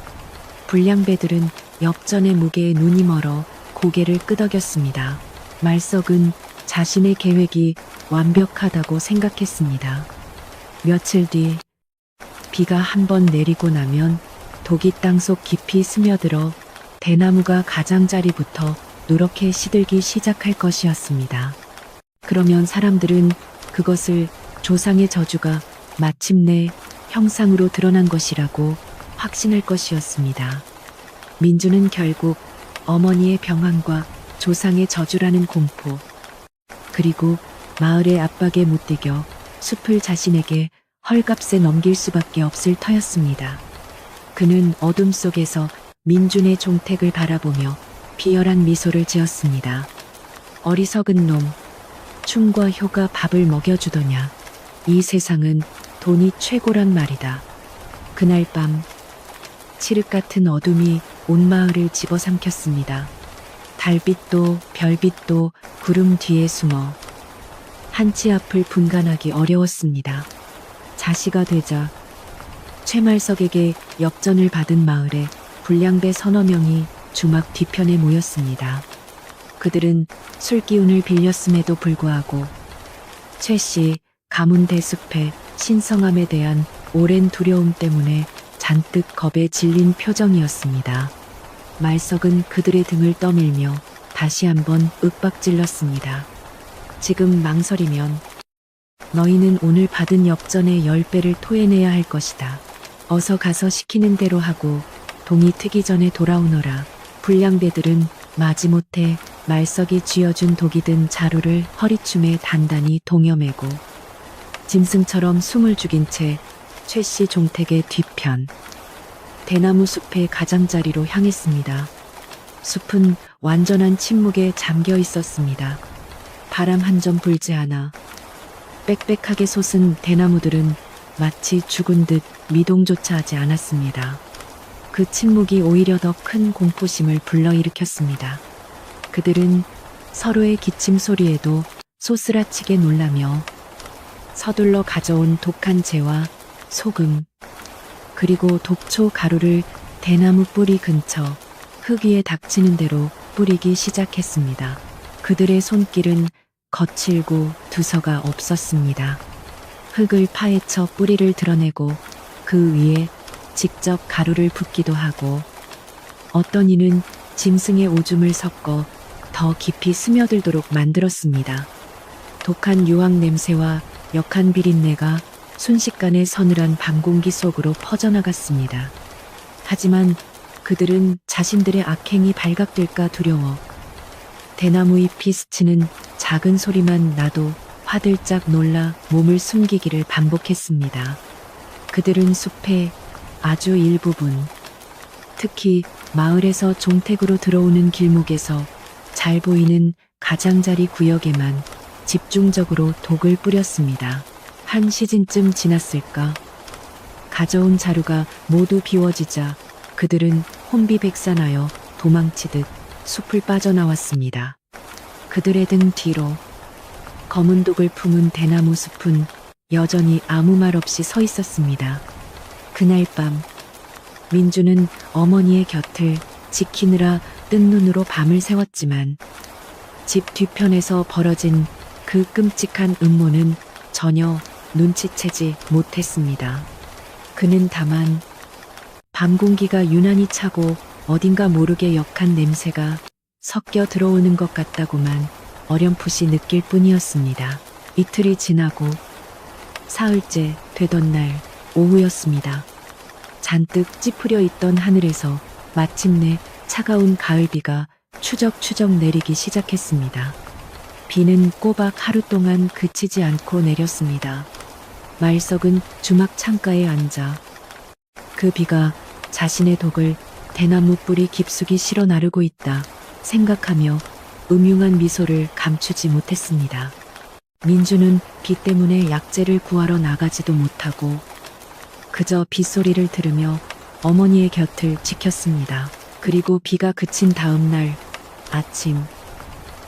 불량배들은 역전의 무게에 눈이 멀어 고개를 끄덕였습니다. 말석은 자신의 계획이 완벽하다고 생각했습니다. 며칠 뒤 비가 한 번 내리고 나면 독이 땅속 깊이 스며들어 대나무가 가장자리부터 누렇게 시들기 시작할 것이었습니다. 그러면 사람들은 그것을 조상의 저주가 마침내 형상으로 드러난 것이라고 확신할 것이었습니다. 민주는 결국 어머니의 병환과 조상의 저주라는 공포, 그리고 마을의 압박에 못디겨 숲을 자신에게 헐값에 넘길 수밖에 없을 터였습니다. 그는 어둠 속에서 민준의 종택을 바라보며 비열한 미소를 지었습니다. 어리석은 놈, 춤과 효가 밥을 먹여주더냐. 이 세상은 돈이 최고란 말이다. 그날 밤 칠흑 같은 어둠이 온 마을을 집어삼켰습니다. 달빛도 별빛도 구름 뒤에 숨어 한치 앞을 분간하기 어려웠습니다. 자시가 되자 최말석에게 역전을 받은 마을에 불량배 서너 명이 주막 뒤편에 모였습니다. 그들은 술기운을 빌렸음에도 불구하고 최씨 가문 대숲의 신성함에 대한 오랜 두려움 때문에 잔뜩 겁에 질린 표정이었습니다. 말석은 그들의 등을 떠밀며 다시 한번 윽박질렀습니다. 지금 망설이면 너희는 오늘 받은 역전의 10배를 토해내야 할 것이다. 어서 가서 시키는 대로 하고 동이 트기 전에 돌아오너라. 불량배들은 마지못해 말석이 쥐어준 독이 든 자루를 허리춤에 단단히 동여매고 짐승처럼 숨을 죽인 채 최씨 종택의 뒤편 대나무 숲의 가장자리로 향했습니다. 숲은 완전한 침묵에 잠겨 있었습니다. 바람 한 점 불지 않아 빽빽하게 솟은 대나무들은 마치 죽은 듯 미동조차 하지 않았습니다. 그 침묵이 오히려 더 큰 공포심을 불러일으켰습니다. 그들은 서로의 기침 소리에도 소스라치게 놀라며 서둘러 가져온 독한 재와 소금, 그리고 독초 가루를 대나무 뿌리 근처 흙 위에 닥치는 대로 뿌리기 시작했습니다. 그들의 손길은 거칠고 두서가 없었습니다. 흙을 파헤쳐 뿌리를 드러내고 그 위에 직접 가루를 붓기도 하고 어떤 이는 짐승의 오줌을 섞어 더 깊이 스며들도록 만들었습니다. 독한 유황 냄새와 역한 비린내가 순식간에 서늘한 밤 공기 속으로 퍼져나갔습니다. 하지만 그들은 자신들의 악행이 발각될까 두려워 대나무 잎이 스치는 작은 소리만 나도 화들짝 놀라 몸을 숨기기를 반복했습니다. 그들은 숲의 아주 일부분, 특히 마을에서 종택으로 들어오는 길목에서 잘 보이는 가장자리 구역에만 집중적으로 독을 뿌렸습니다. 한 시즌쯤 지났을까? 가져온 자루가 모두 비워지자 그들은 혼비백산하여 도망치듯 숲을 빠져나왔습니다. 그들의 등 뒤로 검은 독을 품은 대나무 숲은 여전히 아무 말 없이 서 있었습니다. 그날 밤 민주는 어머니의 곁을 지키느라 뜬 눈으로 밤을 새웠지만 집 뒤편에서 벌어진 그 끔찍한 음모는 전혀 눈치채지 못했습니다. 그는 다만 밤 공기가 유난히 차고 어딘가 모르게 역한 냄새가 섞여 들어오는 것 같다고만 어렴풋이 느낄 뿐이었습니다. 이틀이 지나고 사흘째 되던 날 오후였습니다. 잔뜩 찌푸려 있던 하늘에서 마침내 차가운 가을비가 추적추적 내리기 시작했습니다. 비는 꼬박 하루 동안 그치지 않고 내렸습니다. 말석은 주막 창가에 앉아 그 비가 자신의 독을 대나무 뿌리 깊숙이 실어 나르고 있다 생각하며 음흉한 미소를 감추지 못했습니다. 민주는 비 때문에 약재를 구하러 나가지도 못하고 그저 빗소리를 들으며 어머니의 곁을 지켰습니다. 그리고 비가 그친 다음 날 아침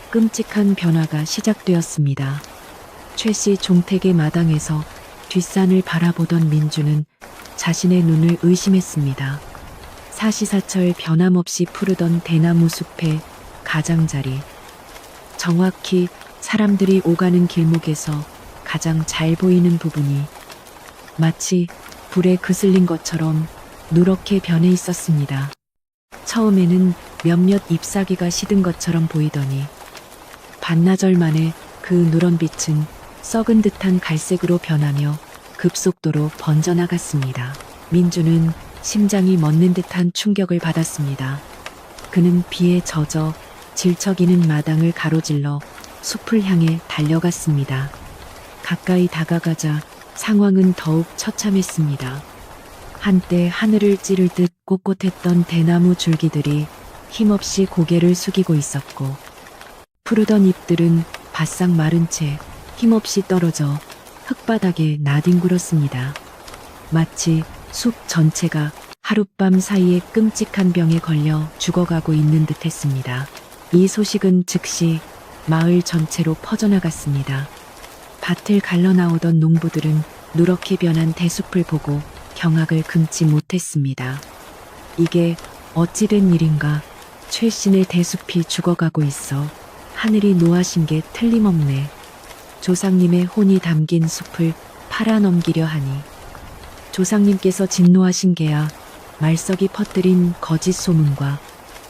끔찍한 변화가 시작되었습니다. 최씨 종택의 마당에서 뒷산을 바라보던 민주는 자신의 눈을 의심했습니다. 사시사철 변함없이 푸르던 대나무 숲의 가장자리, 정확히 사람들이 오가는 길목에서 가장 잘 보이는 부분이 마치 불에 그슬린 것처럼 누렇게 변해 있었습니다. 처음에는 몇몇 잎사귀가 시든 것처럼 보이더니 반나절 만에 그 누런 빛은 썩은 듯한 갈색으로 변하며 급속도로 번져나갔습니다. 민주는 심장이 멎는 듯한 충격을 받았습니다. 그는 비에 젖어 질척이는 마당을 가로질러 숲을 향해 달려갔습니다. 가까이 다가가자 상황은 더욱 처참했습니다. 한때 하늘을 찌를 듯 꼿꼿했던 대나무 줄기들이 힘없이 고개를 숙이고 있었고 푸르던 잎들은 바싹 마른 채 힘없이 떨어져 흙바닥에 나뒹굴었습니다. 마치 숲 전체가 하룻밤 사이에 끔찍한 병에 걸려 죽어가고 있는 듯 했습니다. 이 소식은 즉시 마을 전체로 퍼져나갔습니다. 밭을 갈러 나오던 농부들은 누렇게 변한 대숲을 보고 경악을 금치 못했습니다. 이게 어찌된 일인가? 최신의 대숲이 죽어가고 있어 하늘이 노하신 게 틀림없네. 조상님의 혼이 담긴 숲을 팔아넘기려 하니 조상님께서 진노하신 게야. 말석이 퍼뜨린 거짓 소문과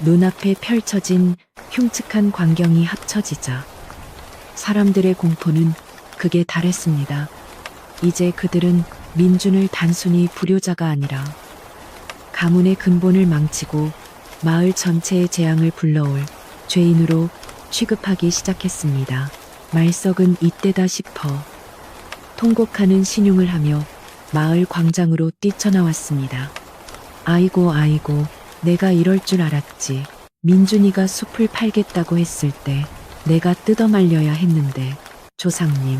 눈앞에 펼쳐진 흉측한 광경이 합쳐지자 사람들의 공포는 극에 달했습니다. 이제 그들은 민준을 단순히 불효자가 아니라 가문의 근본을 망치고 마을 전체의 재앙을 불러올 죄인으로 취급하기 시작했습니다. 말석은 이때다 싶어 통곡하는 신용을 하며 마을 광장으로 뛰쳐나왔습니다. 아이고 아이고, 내가 이럴 줄 알았지. 민준이가 숲을 팔겠다고 했을 때 내가 뜯어말려야 했는데. 조상님,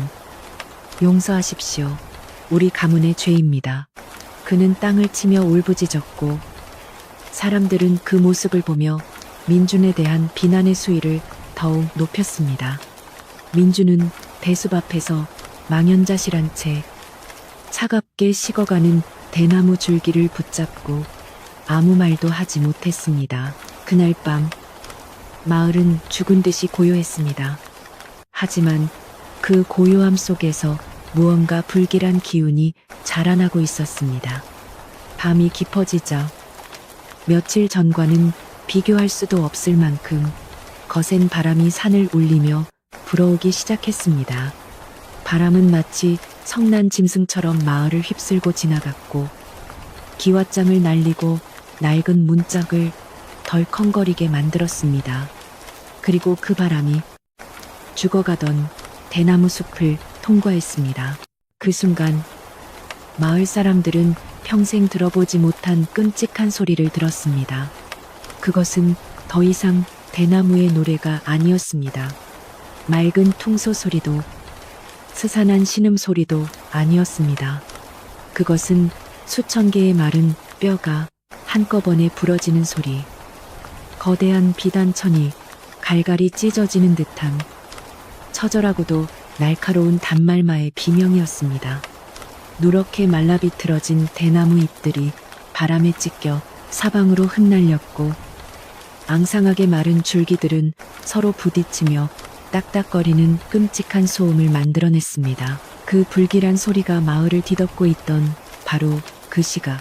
용서하십시오. 우리 가문의 죄입니다. 그는 땅을 치며 울부짖었고 사람들은 그 모습을 보며 민준에 대한 비난의 수위를 더욱 높였습니다. 민준은 대숲 앞에서 망연자실한 채 차갑게 식어가는 대나무 줄기를 붙잡고 아무 말도 하지 못했습니다. 그날 밤 마을은 죽은 듯이 고요했습니다. 하지만 그 고요함 속에서 무언가 불길한 기운이 자라나고 있었습니다. 밤이 깊어지자 며칠 전과는 비교할 수도 없을 만큼 거센 바람이 산을 울리며 불어오기 시작했습니다. 바람은 마치 성난 짐승처럼 마을을 휩쓸고 지나갔고 기왓장을 날리고 낡은 문짝을 덜컹거리게 만들었습니다. 그리고 그 바람이 죽어가던 대나무 숲을 통과했습니다. 그 순간 마을 사람들은 평생 들어보지 못한 끔찍한 소리를 들었습니다. 그것은 더 이상 대나무의 노래가 아니었습니다. 맑은 퉁소 소리도 스산한 신음소리도 아니었습니다. 그것은 수천 개의 마른 뼈가 한꺼번에 부러지는 소리, 거대한 비단천이 갈갈이 찢어지는 듯한 처절하고도 날카로운 단말마의 비명이었습니다. 누렇게 말라비틀어진 대나무 잎들이 바람에 찢겨 사방으로 흩날렸고 앙상하게 마른 줄기들은 서로 부딪히며 딱딱거리는 끔찍한 소음을 만들어냈습니다. 그 불길한 소리가 마을을 뒤덮고 있던 바로 그 시각,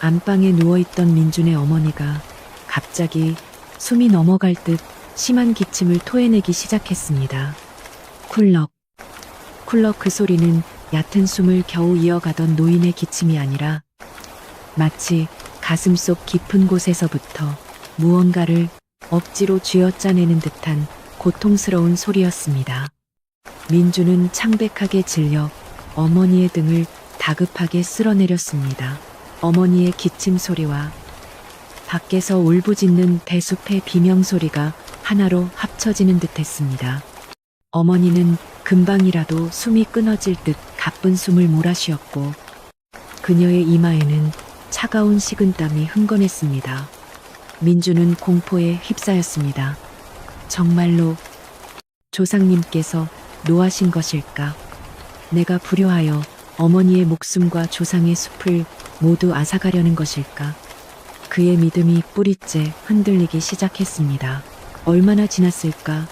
안방에 누워있던 민준의 어머니가 갑자기 숨이 넘어갈 듯 심한 기침을 토해내기 시작했습니다. 쿨럭, 쿨럭. 그 소리는 얕은 숨을 겨우 이어가던 노인의 기침이 아니라 마치 가슴속 깊은 곳에서부터 무언가를 억지로 쥐어짜내는 듯한 고통스러운 소리였습니다. 민주는 창백하게 질려 어머니의 등을 다급하게 쓸어내렸습니다. 어머니의 기침 소리와 밖에서 울부짖는 대숲의 비명소리가 하나로 합쳐지는 듯했습니다. 어머니는 금방이라도 숨이 끊어질 듯 가쁜 숨을 몰아쉬었고 그녀의 이마에는 차가운 식은땀이 흥건했습니다. 민주는 공포에 휩싸였습니다. 정말로 조상님께서 노하신 것일까? 내가 불효하여 어머니의 목숨과 조상의 숲을 모두 앗아가려는 것일까? 그의 믿음이 뿌리째 흔들리기 시작했습니다. 얼마나 지났을까?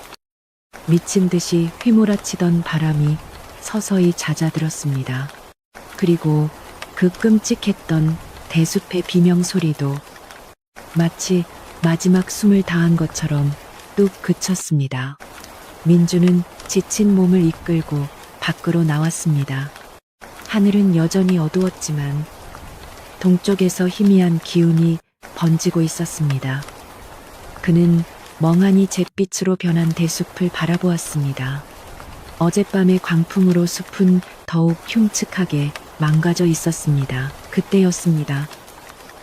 미친 듯이 휘몰아치던 바람이 서서히 잦아들었습니다. 그리고 그 끔찍했던 대숲의 비명 소리도 마치 마지막 숨을 다한 것처럼 뚝 그쳤습니다. 민주는 지친 몸을 이끌고 밖으로 나왔습니다. 하늘은 여전히 어두웠지만 동쪽에서 희미한 기운이 번지고 있었습니다. 그는 멍하니 잿빛으로 변한 대숲을 바라보았습니다. 어젯밤의 광풍으로 숲은 더욱 흉측하게 망가져 있었습니다. 그때였습니다.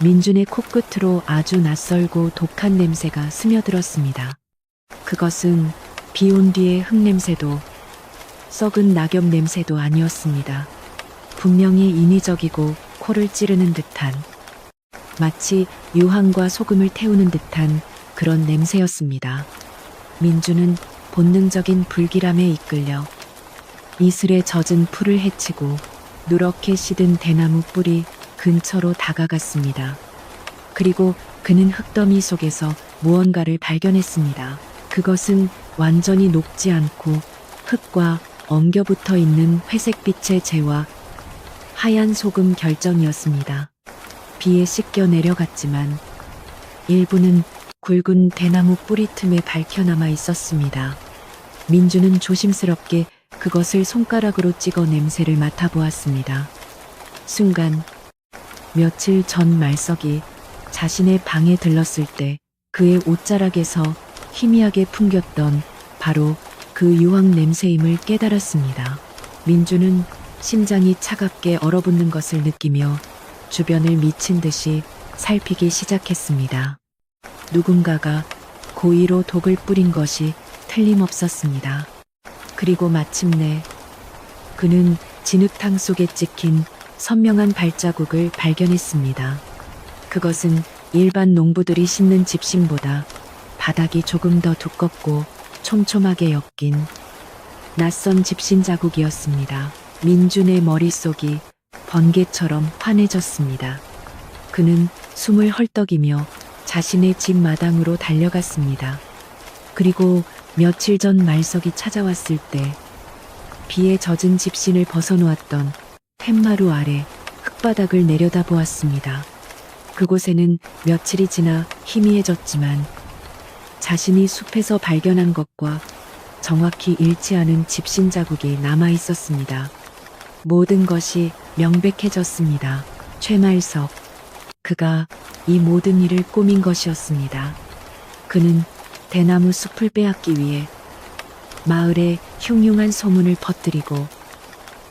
민준의 코끝으로 아주 낯설고 독한 냄새가 스며들었습니다. 그것은 비 온 뒤의 흙냄새도 썩은 낙엽 냄새도 아니었습니다. 분명히 인위적이고 코를 찌르는 듯한 마치 유황과 소금을 태우는 듯한 그런 냄새였습니다. 민주는 본능적인 불길함에 이끌려 이슬에 젖은 풀을 헤치고 누렇게 시든 대나무 뿌리 근처로 다가갔습니다. 그리고 그는 흙더미 속에서 무언가를 발견했습니다. 그것은 완전히 녹지 않고 흙과 엉겨붙어 있는 회색빛의 재와 하얀 소금 결정이었습니다. 비에 씻겨 내려갔지만 일부는 굵은 대나무 뿌리 틈에 밝혀남아 있었습니다. 민주는 조심스럽게 그것을 손가락으로 찍어 냄새를 맡아보았습니다. 순간 며칠 전 말석이 자신의 방에 들렀을 때 그의 옷자락에서 희미하게 풍겼던 바로 그 유황 냄새임을 깨달았습니다. 민주는 심장이 차갑게 얼어붙는 것을 느끼며 주변을 미친 듯이 살피기 시작했습니다. 누군가가 고의로 독을 뿌린 것이 틀림없었습니다. 그리고 마침내 그는 진흙탕 속에 찍힌 선명한 발자국을 발견했습니다. 그것은 일반 농부들이 씻는 집신보다 바닥이 조금 더 두껍고 촘촘하게 엮인 낯선 집신 자국이었습니다. 민준의 머릿속이 번개처럼 환해졌습니다. 그는 숨을 헐떡이며 자신의 집 마당으로 달려갔습니다. 그리고 며칠 전 말석이 찾아왔을 때 비에 젖은 집신을 벗어놓았던 툇마루 아래 흙바닥을 내려다보았습니다. 그곳에는 며칠이 지나 희미해졌지만 자신이 숲에서 발견한 것과 정확히 일치하는 집신 자국이 남아 있었습니다. 모든 것이 명백해졌습니다. 최말석. 그가 이 모든 일을 꾸민 것이었습니다. 그는 대나무 숲을 빼앗기 위해 마을에 흉흉한 소문을 퍼뜨리고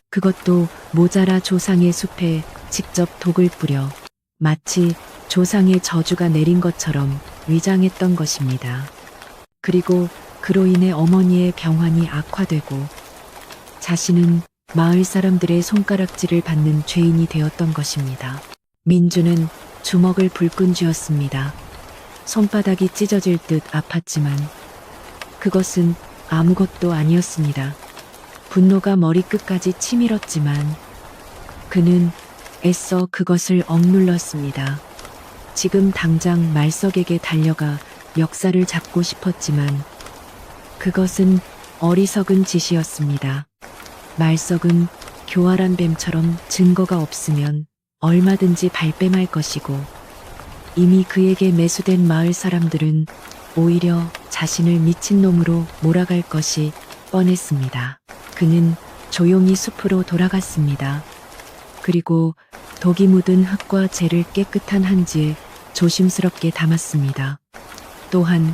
그것도 모자라 조상의 숲에 직접 독을 뿌려 마치 조상의 저주가 내린 것처럼 위장했던 것입니다. 그리고 그로 인해 어머니의 병환이 악화되고 자신은 마을 사람들의 손가락질을 받는 죄인이 되었던 것입니다. 민주는 주먹을 불끈 쥐었습니다. 손바닥이 찢어질 듯 아팠지만 그것은 아무것도 아니었습니다. 분노가 머리끝까지 치밀었지만 그는 애써 그것을 억눌렀습니다. 지금 당장 말석에게 달려가 멱살을 잡고 싶었지만 그것은 어리석은 짓이었습니다. 말석은 교활한 뱀처럼 증거가 없으면 얼마든지 발뺌할 것이고 이미 그에게 매수된 마을 사람들은 오히려 자신을 미친놈으로 몰아갈 것이 뻔했습니다. 그는 조용히 숲으로 돌아갔습니다. 그리고 독이 묻은 흙과 재를 깨끗한 한지에 조심스럽게 담았습니다. 또한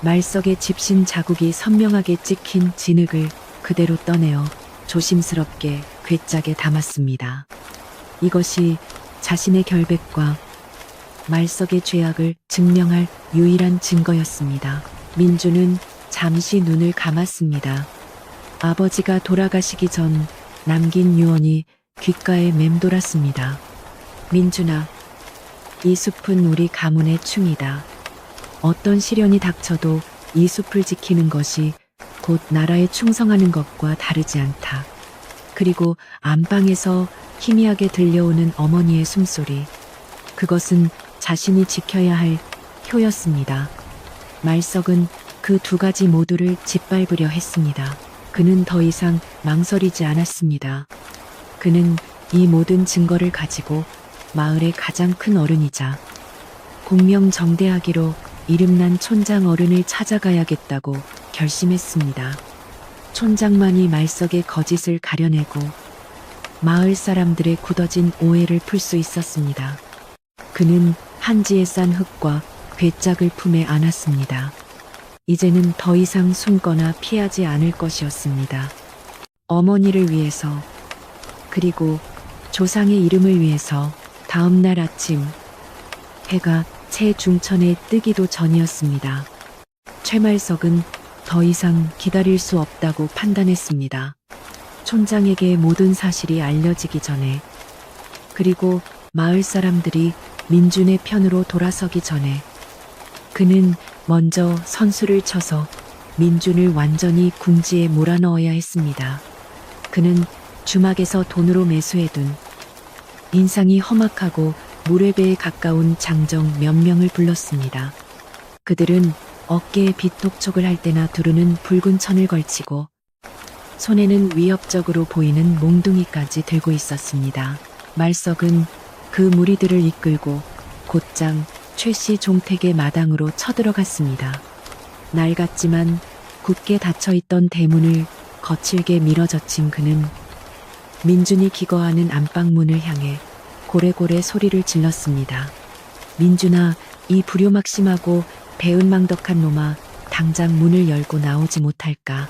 말석의 집신 자국이 선명하게 찍힌 진흙을 그대로 떠내어 조심스럽게 괴짝에 담았습니다. 이것이 자신의 결백과 말석의 죄악을 증명할 유일한 증거였습니다. 민주는 잠시 눈을 감았습니다. 아버지가 돌아가시기 전 남긴 유언이 귓가에 맴돌았습니다. 민준아, 이 숲은 우리 가문의 충이다. 어떤 시련이 닥쳐도 이 숲을 지키는 것이 곧 나라에 충성하는 것과 다르지 않다. 그리고 안방에서 희미하게 들려오는 어머니의 숨소리. 그것은 자신이 지켜야 할 효였습니다. 말석은 그 두 가지 모두를 짓밟으려 했습니다. 그는 더 이상 망설이지 않았습니다. 그는 이 모든 증거를 가지고 마을의 가장 큰 어른이자 공명정대하기로 이름난 촌장 어른을 찾아가야겠다고 결심했습니다. 촌장만이 말석의 거짓을 가려내고 마을 사람들의 굳어진 오해를 풀 수 있었습니다. 그는 한지에 싼 흙과 괴짝을 품에 안았습니다. 이제는 더 이상 숨거나 피하지 않을 것이었습니다. 어머니를 위해서, 그리고 조상의 이름을 위해서. 다음 날 아침, 해가 채중천에 뜨기도 전이었습니다. 최말석은 더 이상 기다릴 수 없다고 판단했습니다. 촌장에게 모든 사실이 알려지기 전에, 그리고 마을 사람들이 민준의 편으로 돌아서기 전에 그는 먼저 선수를 쳐서 민준을 완전히 궁지에 몰아넣어야 했습니다. 그는 주막에서 돈으로 매수해둔 인상이 험악하고 무례배에 가까운 장정 몇 명을 불렀습니다. 그들은 어깨에 빗독촉을 할 때나 두르는 붉은 천을 걸치고 손에는 위협적으로 보이는 몽둥이까지 들고 있었습니다. 말석은 그 무리들을 이끌고 곧장 최씨 종택의 마당으로 쳐들어갔습니다. 낡았지만 굳게 닫혀있던 대문을 거칠게 밀어젖힌 그는 민준이 기거하는 안방문을 향해 고래고래 소리를 질렀습니다. 민준아, 이 불효막심하고 배은망덕한 놈아, 당장 문을 열고 나오지 못할까.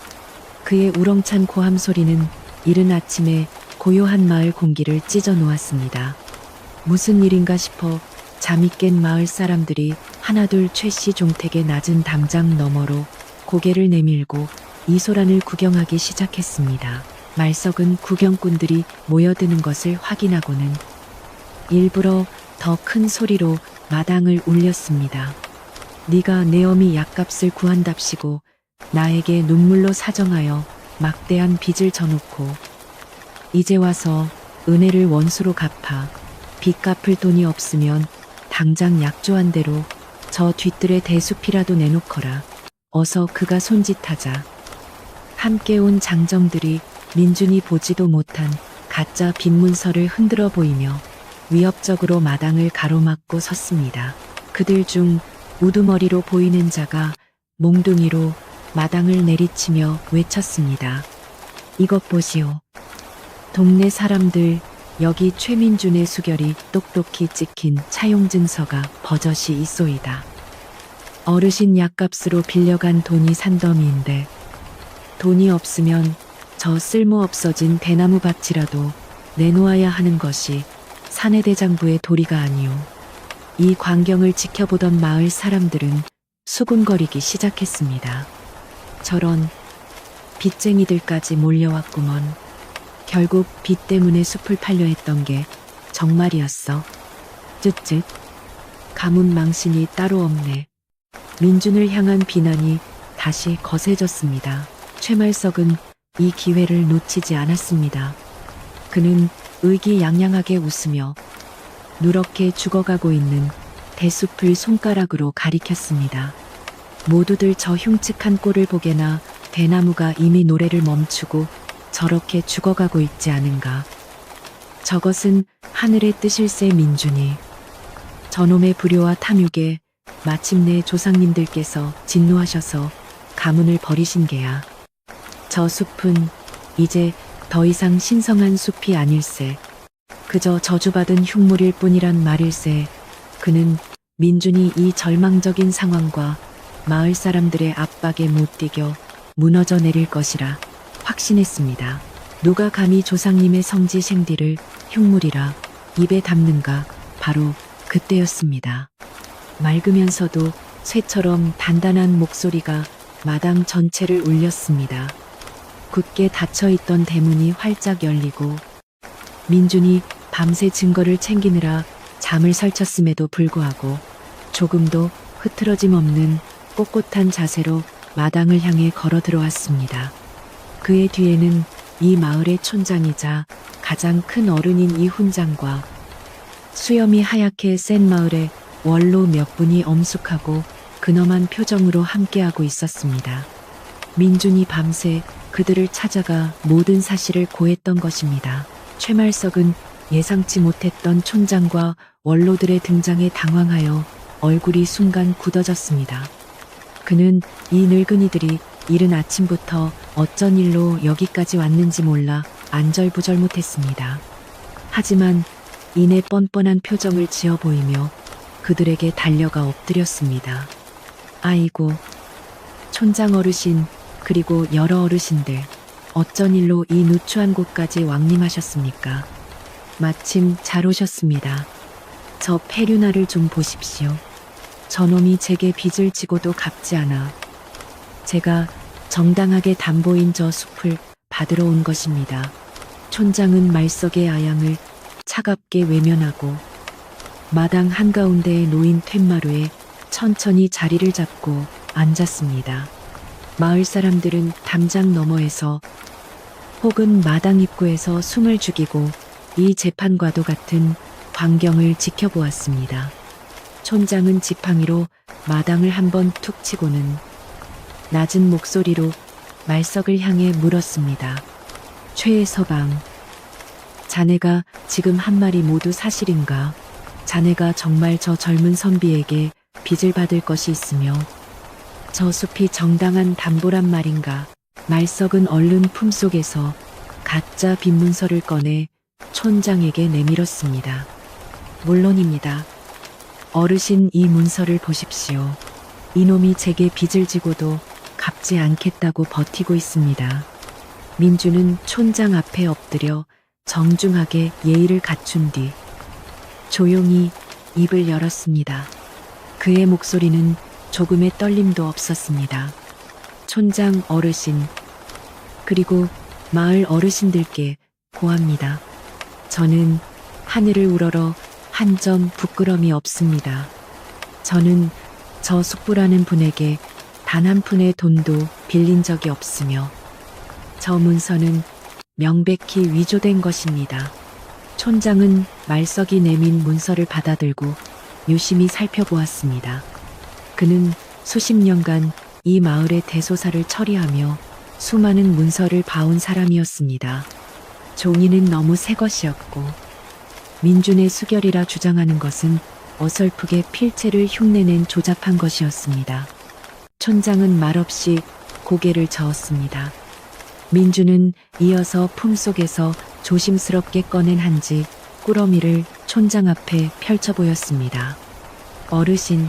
그의 우렁찬 고함 소리는 이른 아침에 고요한 마을 공기를 찢어 놓았습니다. 무슨 일인가 싶어 잠이 깬 마을 사람들이 하나둘 최씨 종택의 낮은 담장 너머로 고개를 내밀고 이소란을 구경하기 시작했습니다. 말석은 구경꾼들이 모여드는 것을 확인하고는 일부러 더 큰 소리로 마당을 울렸습니다. 네가 내 어미 약값을 구한답시고 나에게 눈물로 사정하여 막대한 빚을 져놓고 이제 와서 은혜를 원수로 갚아 빚 갚을 돈이 없으면 당장 약조한 대로 저 뒤뜰에 대숲이라도 내놓거라. 어서 그가 손짓하자. 함께 온 장정들이 민준이 보지도 못한 가짜 빈문서를 흔들어 보이며 위협적으로 마당을 가로막고 섰습니다. 그들 중 우두머리로 보이는 자가 몽둥이로 마당을 내리치며 외쳤습니다. 이것 보시오. 동네 사람들, 여기 최민준의 수결이 똑똑히 찍힌 차용증서가 버젓이 있소이다. 어르신 약값으로 빌려간 돈이 산더미인데 돈이 없으면 저 쓸모없어진 대나무 밭이라도 내놓아야 하는 것이 사내대장부의 도리가 아니오. 이 광경을 지켜보던 마을 사람들은 수군거리기 시작했습니다. 저런 빚쟁이들까지 몰려왔구먼. 결국 빚 때문에 숲을 팔려 했던 게 정말이었어. 쯧쯧. 가문 망신이 따로 없네. 민준을 향한 비난이 다시 거세졌습니다. 최말석은 이 기회를 놓치지 않았습니다. 그는 의기양양하게 웃으며 누렇게 죽어가고 있는 대숲을 손가락으로 가리켰습니다. 모두들 저 흉측한 꼴을 보게나 대나무가 이미 노래를 멈추고 저렇게 죽어가고 있지 않은가. 저것은 하늘의 뜻일세. 민준이. 저놈의 불효와 탐욕에 마침내 조상님들께서 진노하셔서 가문을 버리신 게야. 저 숲은 이제 더 이상 신성한 숲이 아닐세. 그저 저주받은 흉물일 뿐이란 말일세. 그는 민준이 이 절망적인 상황과 마을 사람들의 압박에 못 이겨 무너져 내릴 것이라 확신했습니다. 누가 감히 조상님의 성지 생디를 흉물이라 입에 담는가. 바로 그때였습니다. 맑으면서도 쇠처럼 단단한 목소리가 마당 전체를 울렸습니다. 굳게 닫혀있던 대문이 활짝 열리고 민준이 밤새 증거를 챙기느라 잠을 설쳤음에도 불구하고 조금도 흐트러짐 없는 꼿꼿한 자세로 마당을 향해 걸어 들어왔습니다. 그의 뒤에는 이 마을의 촌장이자 가장 큰 어른인 이훈장과 수염이 하얗게 센 마을의 원로 몇 분이 엄숙하고 근엄한 표정으로 함께하고 있었습니다. 민준이 밤새 그들을 찾아가 모든 사실을 고했던 것입니다. 최말석은 예상치 못했던 촌장과 원로들의 등장에 당황하여 얼굴이 순간 굳어졌습니다. 그는 이 늙은이들이 이른 아침부터 어쩐 일로 여기까지 왔는지 몰라 안절부절 못했습니다. 하지만 이내 뻔뻔한 표정을 지어 보이며 그들에게 달려가 엎드렸습니다. 아이고, 촌장 어르신 그리고 여러 어르신들, 어쩐 일로 이 누추한 곳까지 왕림하셨습니까? 마침 잘 오셨습니다. 저 페류나를 좀 보십시오. 저놈이 제게 빚을 지고도 갚지 않아 제가 정당하게 담보인 저 숲을 받으러 온 것입니다. 촌장은 말석의 아양을 차갑게 외면하고 마당 한가운데에 놓인 툇마루에 천천히 자리를 잡고 앉았습니다. 마을 사람들은 담장 너머에서 혹은 마당 입구에서 숨을 죽이고 이 재판과도 같은 광경을 지켜보았습니다. 촌장은 지팡이로 마당을 한번 툭 치고는 낮은 목소리로 말석을 향해 물었습니다. 최서방, 자네가 지금 한 말이 모두 사실인가? 자네가 정말 저 젊은 선비에게 빚을 받을 것이 있으며 저 숲이 정당한 담보란 말인가? 말석은 얼른 품속에서 가짜 빈문서를 꺼내 촌장에게 내밀었습니다. 물론입니다. 어르신, 이 문서를 보십시오. 이놈이 제게 빚을 지고도 갚지 않겠다고 버티고 있습니다. 민주는 촌장 앞에 엎드려 정중하게 예의를 갖춘 뒤 조용히 입을 열었습니다. 그의 목소리는 조금의 떨림도 없었습니다. 촌장 어르신, 그리고 마을 어르신들께 고합니다. 저는 하늘을 우러러 한 점 부끄럼이 없습니다. 저는 저 숙부라는 분에게 단 한 푼의 돈도 빌린 적이 없으며 저 문서는 명백히 위조된 것입니다. 촌장은 말석이 내민 문서를 받아들고 유심히 살펴보았습니다. 그는 수십 년간 이 마을의 대소사를 처리하며 수많은 문서를 봐온 사람이었습니다. 종이는 너무 새 것이었고 민준의 수결이라 주장하는 것은 어설프게 필체를 흉내낸 조잡한 것이었습니다. 촌장은 말없이 고개를 저었습니다. 민준은 이어서 품속에서 조심스럽게 꺼낸 한지 꾸러미를 촌장 앞에 펼쳐 보였습니다. 어르신,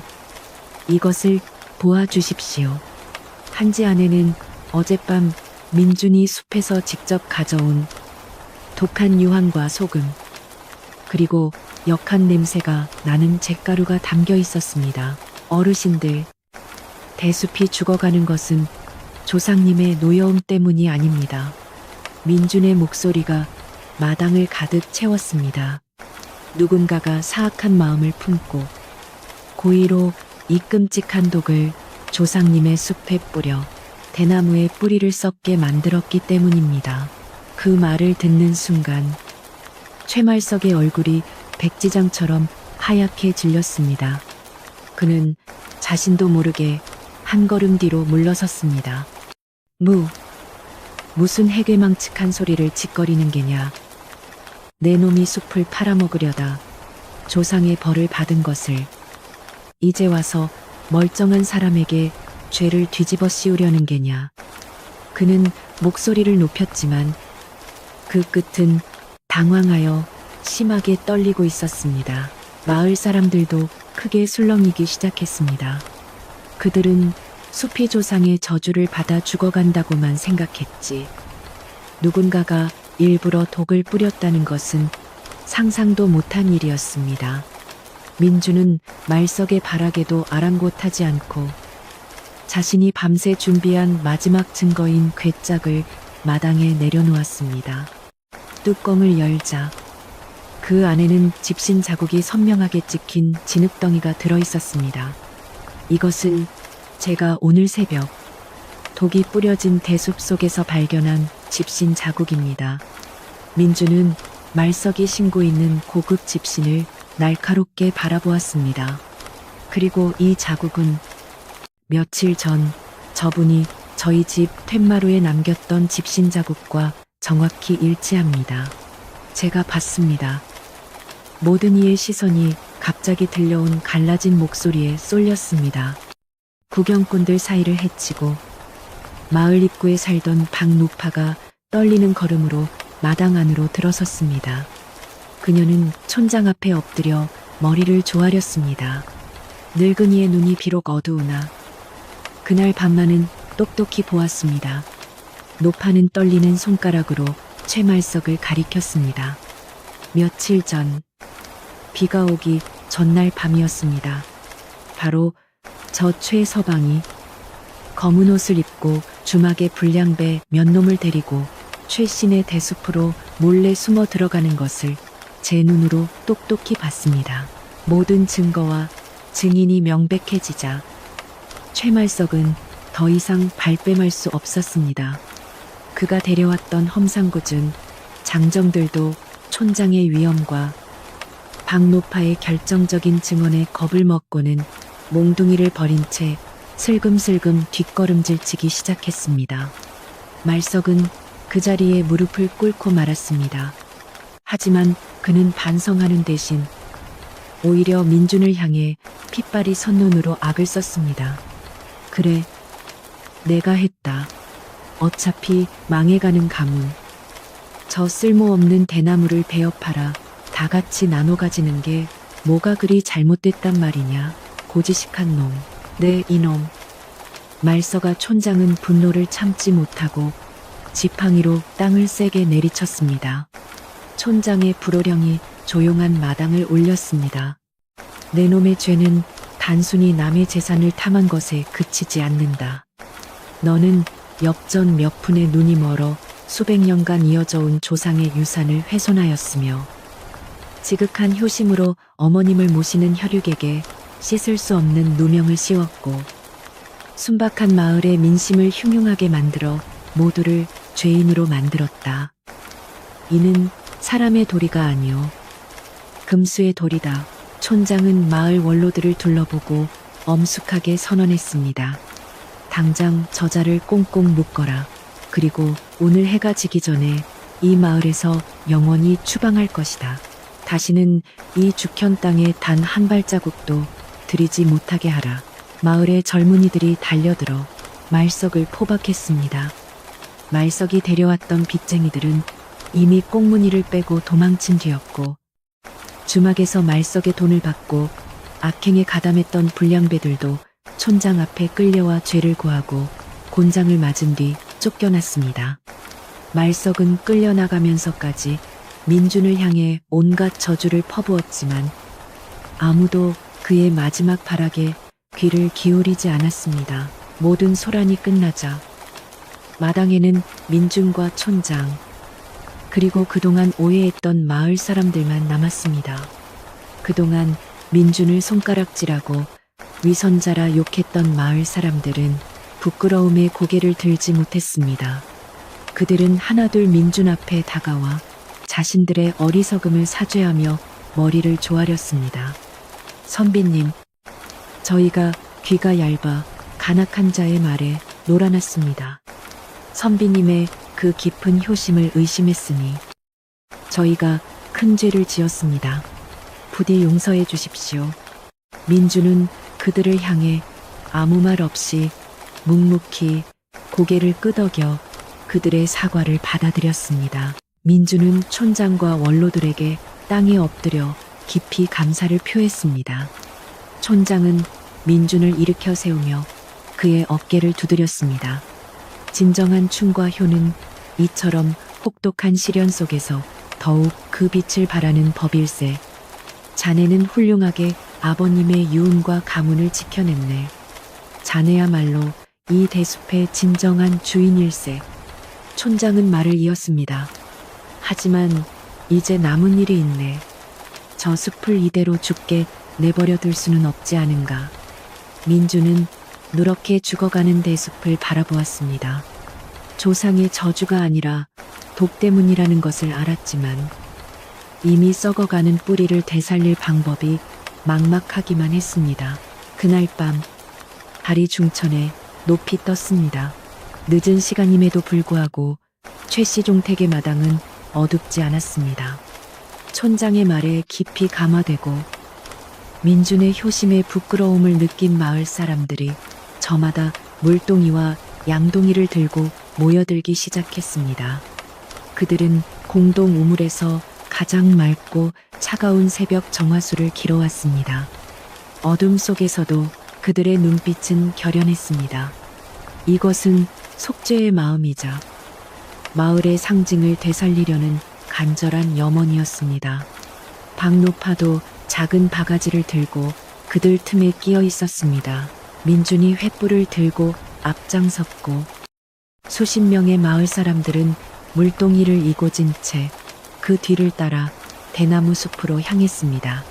이것을 보아주십시오. 한지 안에는 어젯밤 민준이 숲에서 직접 가져온 독한 유황과 소금, 그리고 역한 냄새가 나는 잿가루가 담겨 있었습니다. 어르신들, 대숲이 죽어가는 것은 조상님의 노여움 때문이 아닙니다. 민준의 목소리가 마당을 가득 채웠습니다. 누군가가 사악한 마음을 품고 고의로 이 끔찍한 독을 조상님의 숲에 뿌려 대나무의 뿌리를 썩게 만들었기 때문입니다. 그 말을 듣는 순간 최말석의 얼굴이 백지장처럼 하얗게 질렸습니다. 그는 자신도 모르게 한 걸음 뒤로 물러섰습니다. 무슨 해괴망측한 소리를 짓거리는 게냐. 내 놈이 숲을 팔아먹으려다 조상의 벌을 받은 것을 이제 와서 멀쩡한 사람에게 죄를 뒤집어 씌우려는 게냐. 그는 목소리를 높였지만 그 끝은 당황하여 심하게 떨리고 있었습니다. 마을 사람들도 크게 술렁이기 시작했습니다. 그들은 숲이 조상의 저주를 받아 죽어간다고만 생각했지. 누군가가 일부러 독을 뿌렸다는 것은 상상도 못한 일이었습니다. 민주는 말석의 바라게도 아랑곳하지 않고 자신이 밤새 준비한 마지막 증거인 괴짝을 마당에 내려놓았습니다. 뚜껑을 열자 그 안에는 집신 자국이 선명하게 찍힌 진흙덩이가 들어있었습니다. 이것은 제가 오늘 새벽 독이 뿌려진 대숲 속에서 발견한 집신 자국입니다. 민주는 말석이 신고 있는 고급 집신을 날카롭게 바라보았습니다. 그리고 이 자국은 며칠 전 저분이 저희 집 툇마루에 남겼던 집신 자국과 정확히 일치합니다. 제가 봤습니다. 모든 이의 시선이 갑자기 들려온 갈라진 목소리에 쏠렸습니다. 구경꾼들 사이를 헤치고 마을 입구에 살던 박노파가 떨리는 걸음으로 마당 안으로 들어섰습니다. 그녀는 촌장 앞에 엎드려 머리를 조아렸습니다. 늙은이의 눈이 비록 어두우나 그날 밤만은 똑똑히 보았습니다. 노파는 떨리는 손가락으로 최말석을 가리켰습니다. 며칠 전 비가 오기 전날 밤이었습니다. 바로 저 최서방이 검은 옷을 입고 주막에 불량배 몇 놈을 데리고 최신의 대숲으로 몰래 숨어 들어가는 것을 제 눈으로 똑똑히 봤습니다. 모든 증거와 증인이 명백해지자 최말석은 더 이상 발뺌할 수 없었습니다. 그가 데려왔던 험상궂은 장정들도 촌장의 위엄과 박노파의 결정적인 증언에 겁을 먹고는 몽둥이를 버린 채 슬금슬금 뒷걸음질치기 시작했습니다. 말석은 그 자리에 무릎을 꿇고 말았습니다. 하지만 그는 반성하는 대신 오히려 민준을 향해 핏발이 선 눈으로 악을 썼습니다. 그래, 내가 했다. 어차피 망해가는 가문. 저 쓸모없는 대나무를 베어 팔아 다 같이 나눠 가지는 게 뭐가 그리 잘못됐단 말이냐. 고지식한 놈. 네, 이놈. 말서가 촌장은 분노를 참지 못하고 지팡이로 땅을 세게 내리쳤습니다. 촌장의 불호령이 조용한 마당을 울렸습니다. 내 놈의 죄는 단순히 남의 재산을 탐한 것에 그치지 않는다. 너는 엽전 몇 푼의 눈이 멀어 수백 년간 이어져 온 조상의 유산을 훼손하였으며 지극한 효심으로 어머님을 모시는 혈육에게 씻을 수 없는 누명을 씌웠고 순박한 마을의 민심을 흉흉하게 만들어 모두를 죄인으로 만들었다. 이는 사람의 도리가 아니오 금수의 도리다. 촌장은 마을 원로들을 둘러보고 엄숙하게 선언했습니다. 당장 저자를 꽁꽁 묶어라. 그리고 오늘 해가 지기 전에 이 마을에서 영원히 추방할 것이다. 다시는 이 죽현 땅에 단 한 발자국도 들이지 못하게 하라. 마을의 젊은이들이 달려들어 말석을 포박했습니다. 말석이 데려왔던 빚쟁이들은 이미 꽁무니를 빼고 도망친 뒤였고, 주막에서 말석의 돈을 받고 악행에 가담했던 불량배들도 촌장 앞에 끌려와 죄를 고하고 곤장을 맞은 뒤 쫓겨났습니다. 말석은 끌려나가면서까지 민준을 향해 온갖 저주를 퍼부었지만 아무도 그의 마지막 발악에 귀를 기울이지 않았습니다. 모든 소란이 끝나자 마당에는 민준과 촌장, 그리고 그동안 오해했던 마을 사람들만 남았습니다. 그동안 민준을 손가락질하고 위선자라 욕했던 마을 사람들은 부끄러움에 고개를 들지 못했습니다. 그들은 하나둘 민준 앞에 다가와 자신들의 어리석음을 사죄하며 머리를 조아렸습니다. 선비님, 저희가 귀가 얇아 간악한 자의 말에 놀아났습니다. 선비님의 그 깊은 효심을 의심했으니 저희가 큰 죄를 지었습니다. 부디 용서해 주십시오. 민준은 그들을 향해 아무 말 없이 묵묵히 고개를 끄덕여 그들의 사과를 받아들였습니다. 민준은 촌장과 원로들에게 땅에 엎드려 깊이 감사를 표했습니다. 촌장은 민준을 일으켜 세우며 그의 어깨를 두드렸습니다. 진정한 충과 효는 이처럼 혹독한 시련 속에서 더욱 그 빛을 발하는 법일세. 자네는 훌륭하게 아버님의 유운과 가문을 지켜냈네. 자네야말로 이 대숲의 진정한 주인일세. 촌장은 말을 이었습니다. 하지만 이제 남은 일이 있네. 저 숲을 이대로 죽게 내버려 둘 수는 없지 않은가. 민준은 누렇게 죽어가는 대숲을 바라보았습니다. 조상의 저주가 아니라 독 때문이라는 것을 알았지만 이미 썩어가는 뿌리를 되살릴 방법이 막막하기만 했습니다. 그날 밤 달이 중천에 높이 떴습니다. 늦은 시간임에도 불구하고 최씨종택의 마당은 어둡지 않았습니다. 촌장의 말에 깊이 감화되고 민준의 효심에 부끄러움을 느낀 마을 사람들이 저마다 물동이와 양동이를 들고 모여들기 시작했습니다. 그들은 공동 우물에서 가장 맑고 차가운 새벽 정화수를 길어왔습니다. 어둠 속에서도 그들의 눈빛은 결연했습니다. 이것은 속죄의 마음이자 마을의 상징을 되살리려는 간절한 염원이었습니다. 박노파도 작은 바가지를 들고 그들 틈에 끼어 있었습니다. 민준이 횃불을 들고 앞장섰고 수십 명의 마을 사람들은 물동이를 이고진 채 그 뒤를 따라 대나무 숲으로 향했습니다.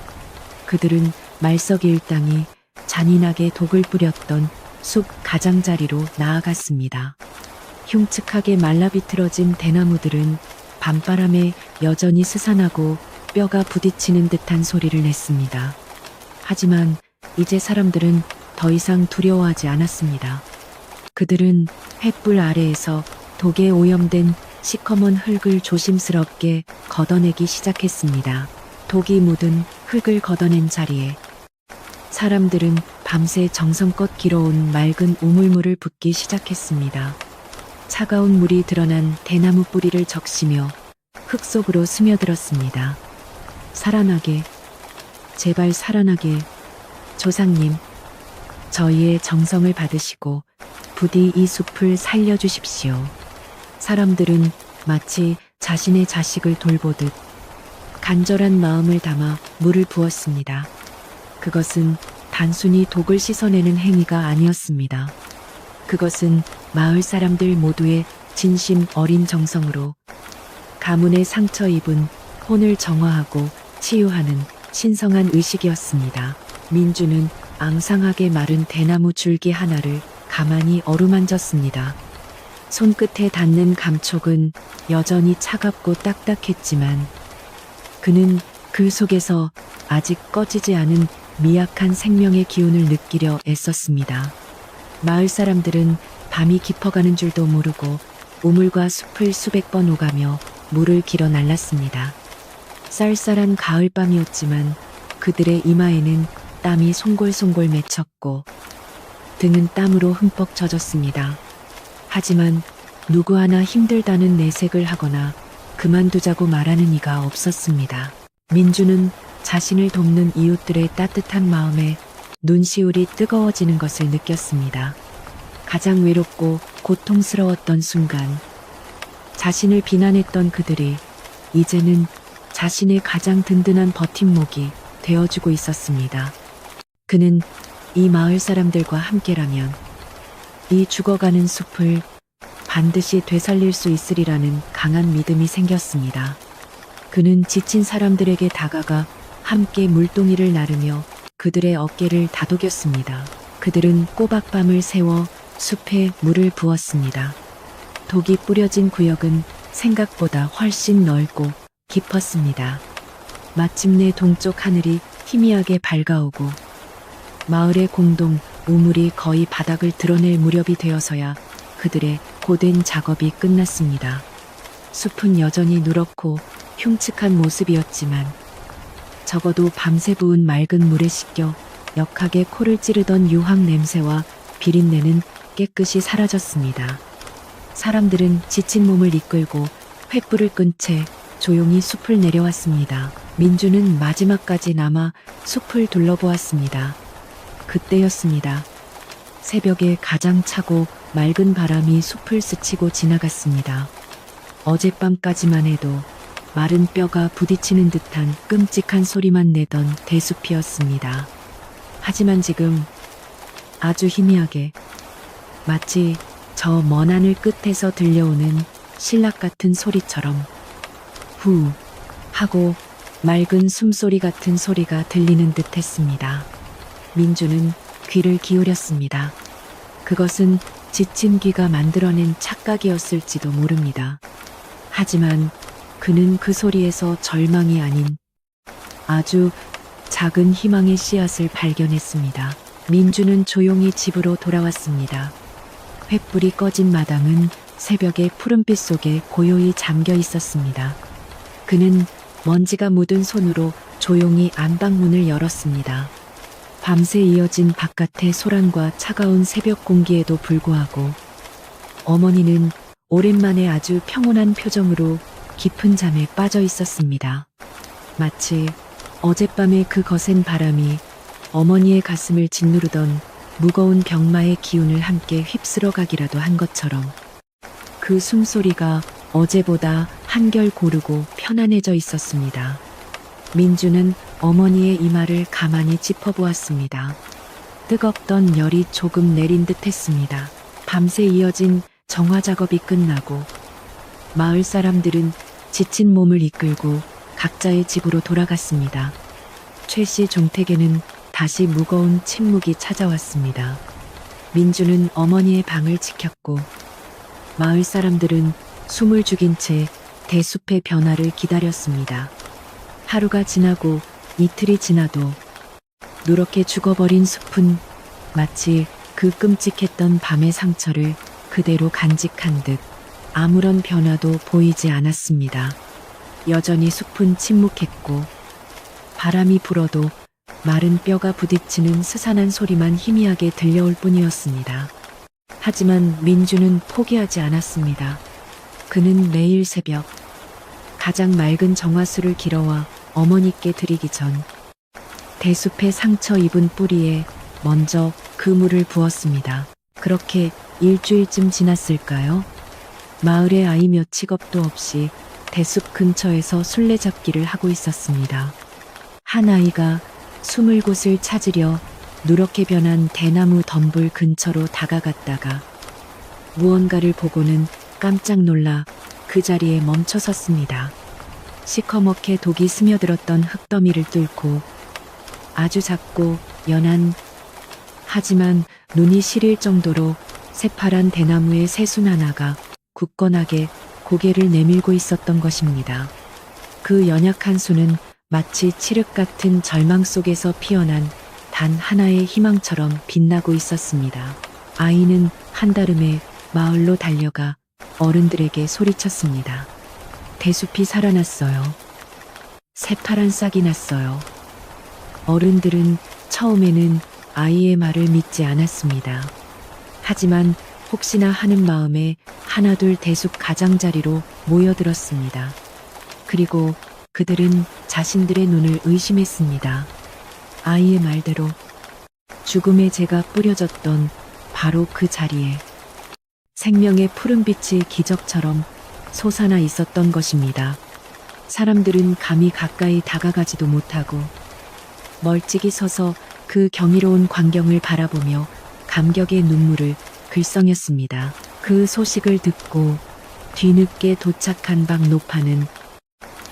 그들은 말석 일당이 잔인하게 독을 뿌렸던 숲 가장자리로 나아갔습니다. 흉측하게 말라비틀어진 대나무들은 밤바람에 여전히 스산하고 뼈가 부딪히는 듯한 소리를 냈습니다. 하지만 이제 사람들은 더 이상 두려워하지 않았습니다. 그들은 횃불 아래에서 독에 오염된 시커먼 흙을 조심스럽게 걷어내기 시작했습니다. 독이 묻은 흙을 걷어낸 자리에 사람들은 밤새 정성껏 길어온 맑은 우물물을 붓기 시작했습니다. 차가운 물이 드러난 대나무 뿌리를 적시며 흙 속으로 스며들었습니다. 살아나게, 제발 살아나게. 조상님, 저희의 정성을 받으시고 부디 이 숲을 살려주십시오. 사람들은 마치 자신의 자식을 돌보듯 간절한 마음을 담아 물을 부었습니다. 그것은 단순히 독을 씻어내는 행위가 아니었습니다. 그것은 마을 사람들 모두의 진심 어린 정성으로 가문의 상처 입은 혼을 정화하고 치유하는 신성한 의식이었습니다. 민주는 앙상하게 마른 대나무 줄기 하나를 가만히 어루만졌습니다. 손끝에 닿는 감촉은 여전히 차갑고 딱딱했지만 그는 그 속에서 아직 꺼지지 않은 미약한 생명의 기운을 느끼려 애썼습니다. 마을 사람들은 밤이 깊어가는 줄도 모르고 우물과 숲을 수백 번 오가며 물을 길어 날랐습니다. 쌀쌀한 가을밤이었지만 그들의 이마에는 땀이 송골송골 맺혔고 등은 땀으로 흠뻑 젖었습니다. 하지만 누구 하나 힘들다는 내색을 하거나 그만두자고 말하는 이가 없었습니다. 민주는 자신을 돕는 이웃들의 따뜻한 마음에 눈시울이 뜨거워지는 것을 느꼈습니다. 가장 외롭고 고통스러웠던 순간, 자신을 비난했던 그들이 이제는 자신의 가장 든든한 버팀목이 되어주고 있었습니다. 그는 이 마을 사람들과 함께라면 이 죽어가는 숲을 반드시 되살릴 수 있으리라는 강한 믿음이 생겼습니다. 그는 지친 사람들에게 다가가 함께 물동이를 나르며 그들의 어깨를 다독였습니다. 그들은 꼬박밤을 새워 숲에 물을 부었습니다. 독이 뿌려진 구역은 생각보다 훨씬 넓고 깊었습니다. 마침내 동쪽 하늘이 희미하게 밝아오고 마을의 공동 우물이 거의 바닥을 드러낼 무렵이 되어서야 그들의 고된 작업이 끝났습니다. 숲은 여전히 누렇고 흉측한 모습이었지만 적어도 밤새 부은 맑은 물에 씻겨 역하게 코를 찌르던 유황 냄새와 비린내는 깨끗이 사라졌습니다. 사람들은 지친 몸을 이끌고 횃불을 끈 채 조용히 숲을 내려왔습니다. 민주는 마지막까지 남아 숲을 둘러보았습니다. 그때였습니다. 새벽에 가장 차고 맑은 바람이 숲을 스치고 지나갔습니다. 어젯밤까지만 해도 마른 뼈가 부딪히는 듯한 끔찍한 소리만 내던 대숲이었습니다. 하지만 지금 아주 희미하게 마치 저 먼 하늘 끝에서 들려오는 신락 같은 소리처럼 후 하고 맑은 숨소리 같은 소리가 들리는 듯 했습니다. 민주는 귀를 기울였습니다. 그것은 지친 귀가 만들어낸 착각이었을지도 모릅니다. 하지만 그는 그 소리에서 절망이 아닌 아주 작은 희망의 씨앗을 발견했습니다. 민주는 조용히 집으로 돌아왔습니다. 횃불이 꺼진 마당은 새벽의 푸른빛 속에 고요히 잠겨 있었습니다. 그는 먼지가 묻은 손으로 조용히 안방문을 열었습니다. 밤새 이어진 바깥의 소란과 차가운 새벽 공기에도 불구하고 어머니는 오랜만에 아주 평온한 표정으로 깊은 잠에 빠져 있었습니다. 마치 어젯밤의 그 거센 바람이 어머니의 가슴을 짓누르던 무거운 병마의 기운을 함께 휩쓸어 가기라도 한 것처럼 그 숨소리가 어제보다 한결 고르고 편안해져 있었습니다. 민주는 어머니의 이마를 가만히 짚어보았습니다. 뜨겁던 열이 조금 내린 듯 했습니다. 밤새 이어진 정화 작업이 끝나고 마을 사람들은 지친 몸을 이끌고 각자의 집으로 돌아갔습니다. 최씨 종택에는 다시 무거운 침묵이 찾아왔습니다. 민주는 어머니의 방을 지켰고 마을 사람들은 숨을 죽인 채 대숲의 변화를 기다렸습니다. 하루가 지나고 이틀이 지나도 누렇게 죽어버린 숲은 마치 그 끔찍했던 밤의 상처를 그대로 간직한 듯 아무런 변화도 보이지 않았습니다. 여전히 숲은 침묵했고 바람이 불어도 마른 뼈가 부딪히는 스산한 소리만 희미하게 들려올 뿐이었습니다. 하지만 민주는 포기하지 않았습니다. 그는 매일 새벽 가장 맑은 정화수를 길어와 어머니께 드리기 전 대숲의 상처 입은 뿌리에 먼저 그 물을 부었습니다. 그렇게 일주일쯤 지났을까요? 마을의 아이 몇 칙업도 없이 대숲 근처에서 술래잡기를 하고 있었습니다. 한 아이가 숨을 곳을 찾으려 누렇게 변한 대나무 덤불 근처로 다가갔다가 무언가를 보고는 깜짝 놀라 그 자리에 멈춰 섰습니다. 시커멓게 독이 스며들었던 흙더미를 뚫고 아주 작고 연한 하지만 눈이 시릴 정도로 새파란 대나무의 새순 하나가 굳건하게 고개를 내밀고 있었던 것입니다. 그 연약한 수는 마치 칠흑 같은 절망 속에서 피어난 단 하나의 희망처럼 빛나고 있었습니다. 아이는 한달음에 마을로 달려가 어른들에게 소리쳤습니다. 대숲이 살아났어요. 새파란 싹이 났어요. 어른들은 처음에는 아이의 말을 믿지 않았습니다. 하지만 혹시나 하는 마음에 하나둘 대숲 가장자리로 모여들었습니다. 그리고 그들은 자신들의 눈을 의심했습니다. 아이의 말대로 죽음의 재가 뿌려졌던 바로 그 자리에 생명의 푸른빛이 기적처럼 솟아나 있었던 것입니다. 사람들은 감히 가까이 다가가지도 못하고 멀찍이 서서 그 경이로운 광경을 바라보며 감격의 눈물을 글썽였습니다. 그 소식을 듣고 뒤늦게 도착한 박노파는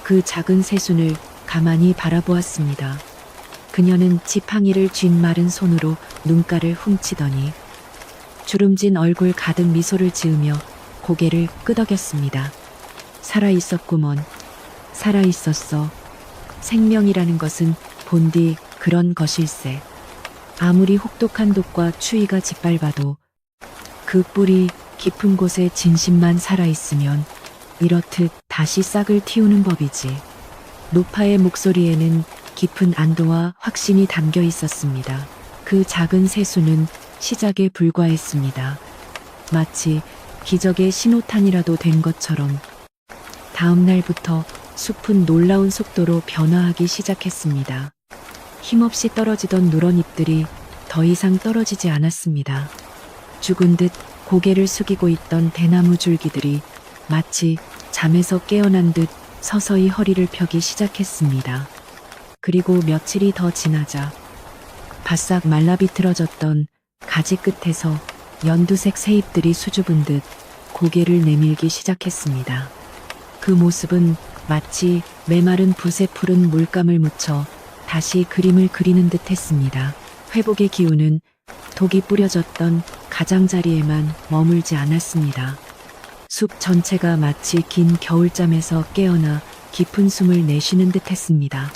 그 작은 새순을 가만히 바라보았습니다. 그녀는 지팡이를 쥔 마른 손으로 눈가를 훔치더니 주름진 얼굴 가득 미소를 지으며 고개를 끄덕였습니다. 살아있었구먼. 살아있었어. 생명이라는 것은 본디 그런 것일세. 아무리 혹독한 독과 추위가 짓밟아도 그 뿌리 깊은 곳에 진심만 살아있으면 이렇듯 다시 싹을 틔우는 법이지. 노파의 목소리에는 깊은 안도와 확신이 담겨 있었습니다. 그 작은 새수는 시작에 불과했습니다. 마치 기적의 신호탄이라도 된 것처럼 다음 날부터 숲은 놀라운 속도로 변화하기 시작했습니다. 힘없이 떨어지던 누런 잎들이 더 이상 떨어지지 않았습니다. 죽은 듯 고개를 숙이고 있던 대나무 줄기들이 마치 잠에서 깨어난 듯 서서히 허리를 펴기 시작했습니다. 그리고 며칠이 더 지나자 바싹 말라비틀어졌던 가지 끝에서 연두색 새잎들이 수줍은 듯 고개를 내밀기 시작했습니다. 그 모습은 마치 메마른 붓에 푸른 물감을 묻혀 다시 그림을 그리는 듯 했습니다. 회복의 기운은 독이 뿌려졌던 가장자리에만 머물지 않았습니다. 숲 전체가 마치 긴 겨울잠에서 깨어나 깊은 숨을 내쉬는 듯 했습니다.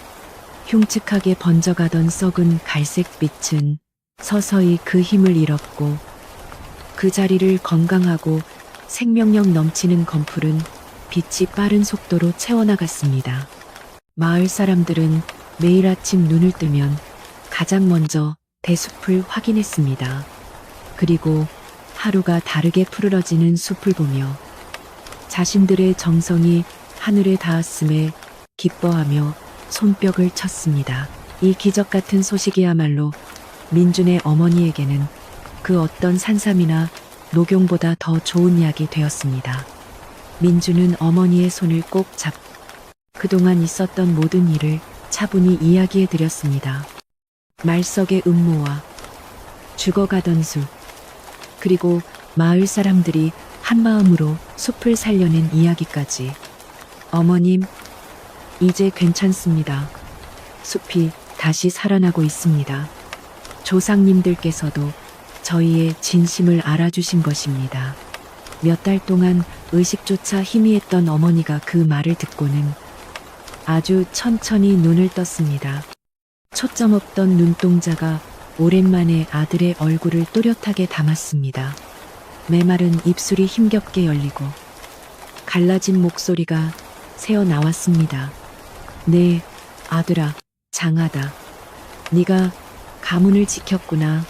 흉측하게 번져가던 썩은 갈색 빛은 서서히 그 힘을 잃었고 그 자리를 건강하고 생명력 넘치는 검풀은 빛이 빠른 속도로 채워나갔습니다. 마을 사람들은 매일 아침 눈을 뜨면 가장 먼저 대숲을 확인했습니다. 그리고 하루가 다르게 푸르러지는 숲을 보며 자신들의 정성이 하늘에 닿았음에 기뻐하며 손뼉을 쳤습니다. 이 기적 같은 소식이야말로 민준의 어머니에게는 그 어떤 산삼이나 녹용보다 더 좋은 약이 되었습니다. 민준은 어머니의 손을 꼭 잡고 그동안 있었던 모든 일을 차분히 이야기해 드렸습니다. 말석의 음모와 죽어가던 숲, 그리고 마을 사람들이 한마음으로 숲을 살려낸 이야기까지. 어머님, 이제 괜찮습니다. 숲이 다시 살아나고 있습니다. 조상님들께서도 저희의 진심을 알아주신 것입니다. 몇 달 동안 의식조차 희미했던 어머니가 그 말을 듣고는 아주 천천히 눈을 떴습니다. 초점 없던 눈동자가 오랜만에 아들의 얼굴을 또렷하게 담았습니다. 메마른 입술이 힘겹게 열리고 갈라진 목소리가 새어 나왔습니다. 네, 아들아, 장하다. 네가 가문을 지켰구나.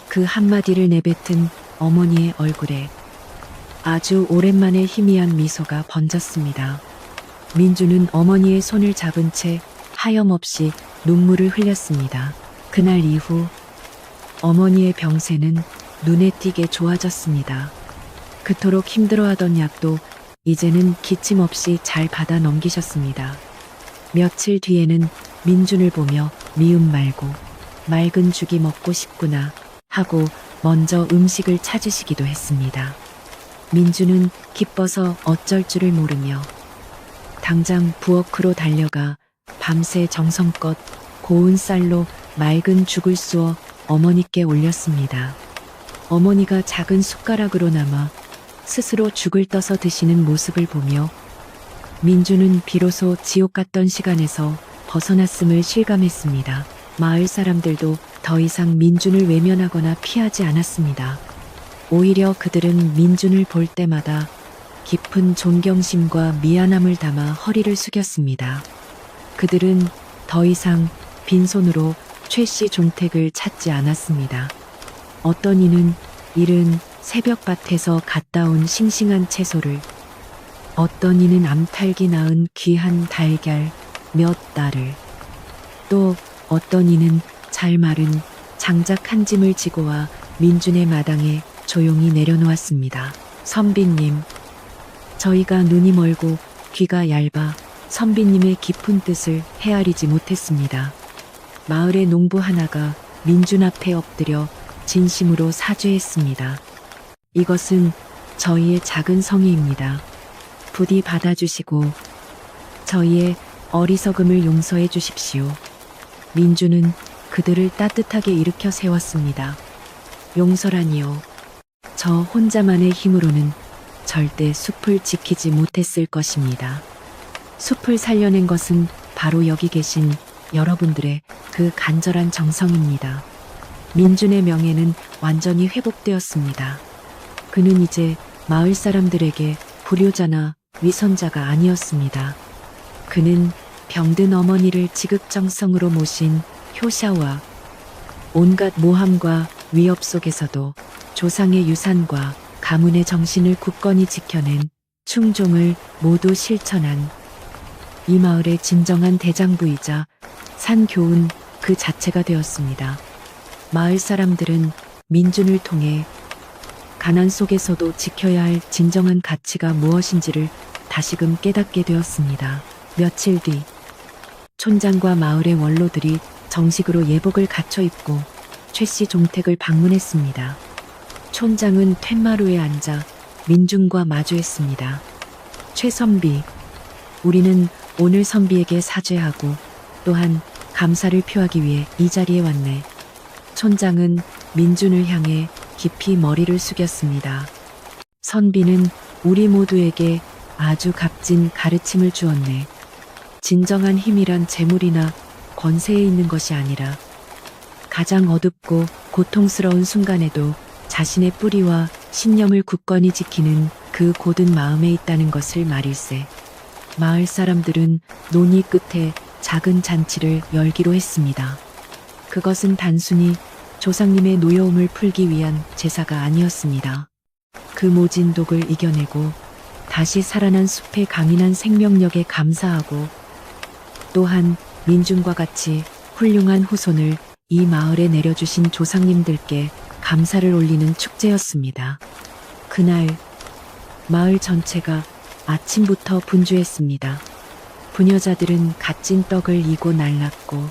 그 한마디를 내뱉은 어머니의 얼굴에 아주 오랜만에 희미한 미소가 번졌습니다. 민주는 어머니의 손을 잡은 채 하염없이 눈물을 흘렸습니다. 그날 이후 어머니의 병세는 눈에 띄게 좋아졌습니다. 그토록 힘들어하던 약도 이제는 기침 없이 잘 받아 넘기셨습니다. 며칠 뒤에는 민준을 보며 미움 말고 맑은 죽이 먹고 싶구나 하고 먼저 음식을 찾으시기도 했습니다. 민준은 기뻐서 어쩔 줄을 모르며 당장 부엌으로 달려가 밤새 정성껏 고운 쌀로 맑은 죽을 쑤어 어머니께 올렸습니다. 어머니가 작은 숟가락으로나마 스스로 죽을 떠서 드시는 모습을 보며 민주는 비로소 지옥 같던 시간에서 벗어났음을 실감했습니다. 마을 사람들도 더 이상 민준을 외면하거나 피하지 않았습니다. 오히려 그들은 민준을 볼 때마다 깊은 존경심과 미안함을 담아 허리를 숙였습니다. 그들은 더 이상 빈손으로 최 씨 종택을 찾지 않았습니다. 어떤 이는 이른 새벽밭에서 갔다 온 싱싱한 채소를, 어떤 이는 암탉이 낳은 귀한 달걀 몇 달을, 또 어떤 이는 잘 마른 장작 한 짐을 지고 와 민준의 마당에 조용히 내려놓았습니다. 선비님, 저희가 눈이 멀고 귀가 얇아 선비님의 깊은 뜻을 헤아리지 못했습니다. 마을의 농부 하나가 민준 앞에 엎드려 진심으로 사죄했습니다. 이것은 저희의 작은 성의입니다. 부디 받아주시고 저희의 어리석음을 용서해 주십시오. 민준은 그들을 따뜻하게 일으켜 세웠습니다. 용서라니요. 저 혼자만의 힘으로는 절대 숲을 지키지 못했을 것입니다. 숲을 살려낸 것은 바로 여기 계신 여러분들의 그 간절한 정성입니다. 민준의 명예는 완전히 회복되었습니다. 그는 이제 마을 사람들에게 불효자나 위선자가 아니었습니다. 그는 병든 어머니를 지극정성으로 모신 효샤와 온갖 모함과 위협 속에서도 조상의 유산과 가문의 정신을 굳건히 지켜낸 충종을 모두 실천한 이 마을의 진정한 대장부이자 산교훈 그 자체가 되었습니다. 마을 사람들은 민준을 통해 가난 속에서도 지켜야 할 진정한 가치가 무엇인지를 다시금 깨닫게 되었습니다. 며칠 뒤 촌장과 마을의 원로들이 정식으로 예복을 갖춰 입고 최 씨 종택을 방문했습니다. 촌장은 툇마루에 앉아 민준과 마주했습니다. 최 선비, 우리는 오늘 선비에게 사죄하고 또한 감사를 표하기 위해 이 자리에 왔네. 촌장은 민준을 향해 깊이 머리를 숙였습니다. 선비는 우리 모두에게 아주 값진 가르침을 주었네. 진정한 힘이란 재물이나 권세에 있는 것이 아니라 가장 어둡고 고통스러운 순간에도 자신의 뿌리와 신념을 굳건히 지키는 그 고든 마음에 있다는 것을 말일세. 마을 사람들은 논의 끝에 작은 잔치를 열기로 했습니다. 그것은 단순히 조상님의 노여움을 풀기 위한 제사가 아니었습니다. 그 모진 독을 이겨내고 다시 살아난 숲의 강인한 생명력에 감사하고 또한 민준과 같이 훌륭한 후손을 이 마을에 내려주신 조상님들께 감사를 올리는 축제였습니다. 그날 마을 전체가 아침부터 분주했습니다. 부녀자들은 갓진 떡을 이고 날랐고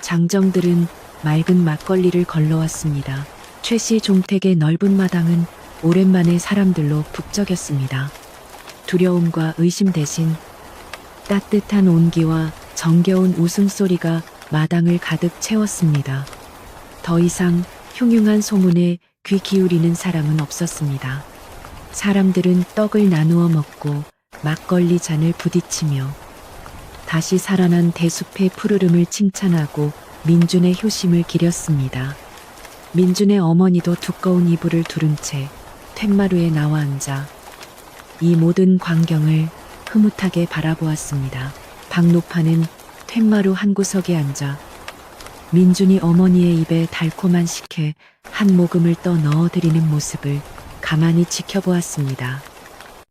장정들은 맑은 막걸리를 걸러왔습니다. 최 씨 종택의 넓은 마당은 오랜만에 사람들로 북적였습니다. 두려움과 의심 대신 따뜻한 온기와 정겨운 웃음소리가 마당을 가득 채웠습니다. 더 이상 흉흉한 소문에 귀 기울이는 사람은 없었습니다. 사람들은 떡을 나누어 먹고 막걸리 잔을 부딪히며 다시 살아난 대숲의 푸르름을 칭찬하고 민준의 효심을 기렸습니다. 민준의 어머니도 두꺼운 이불을 두른 채 툇마루에 나와 앉아 이 모든 광경을 흐뭇하게 바라보았습니다. 박노파는 툇마루 한 구석에 앉아 민준이 어머니의 입에 달콤한 식혜 한 모금을 떠 넣어드리는 모습을 가만히 지켜보았습니다.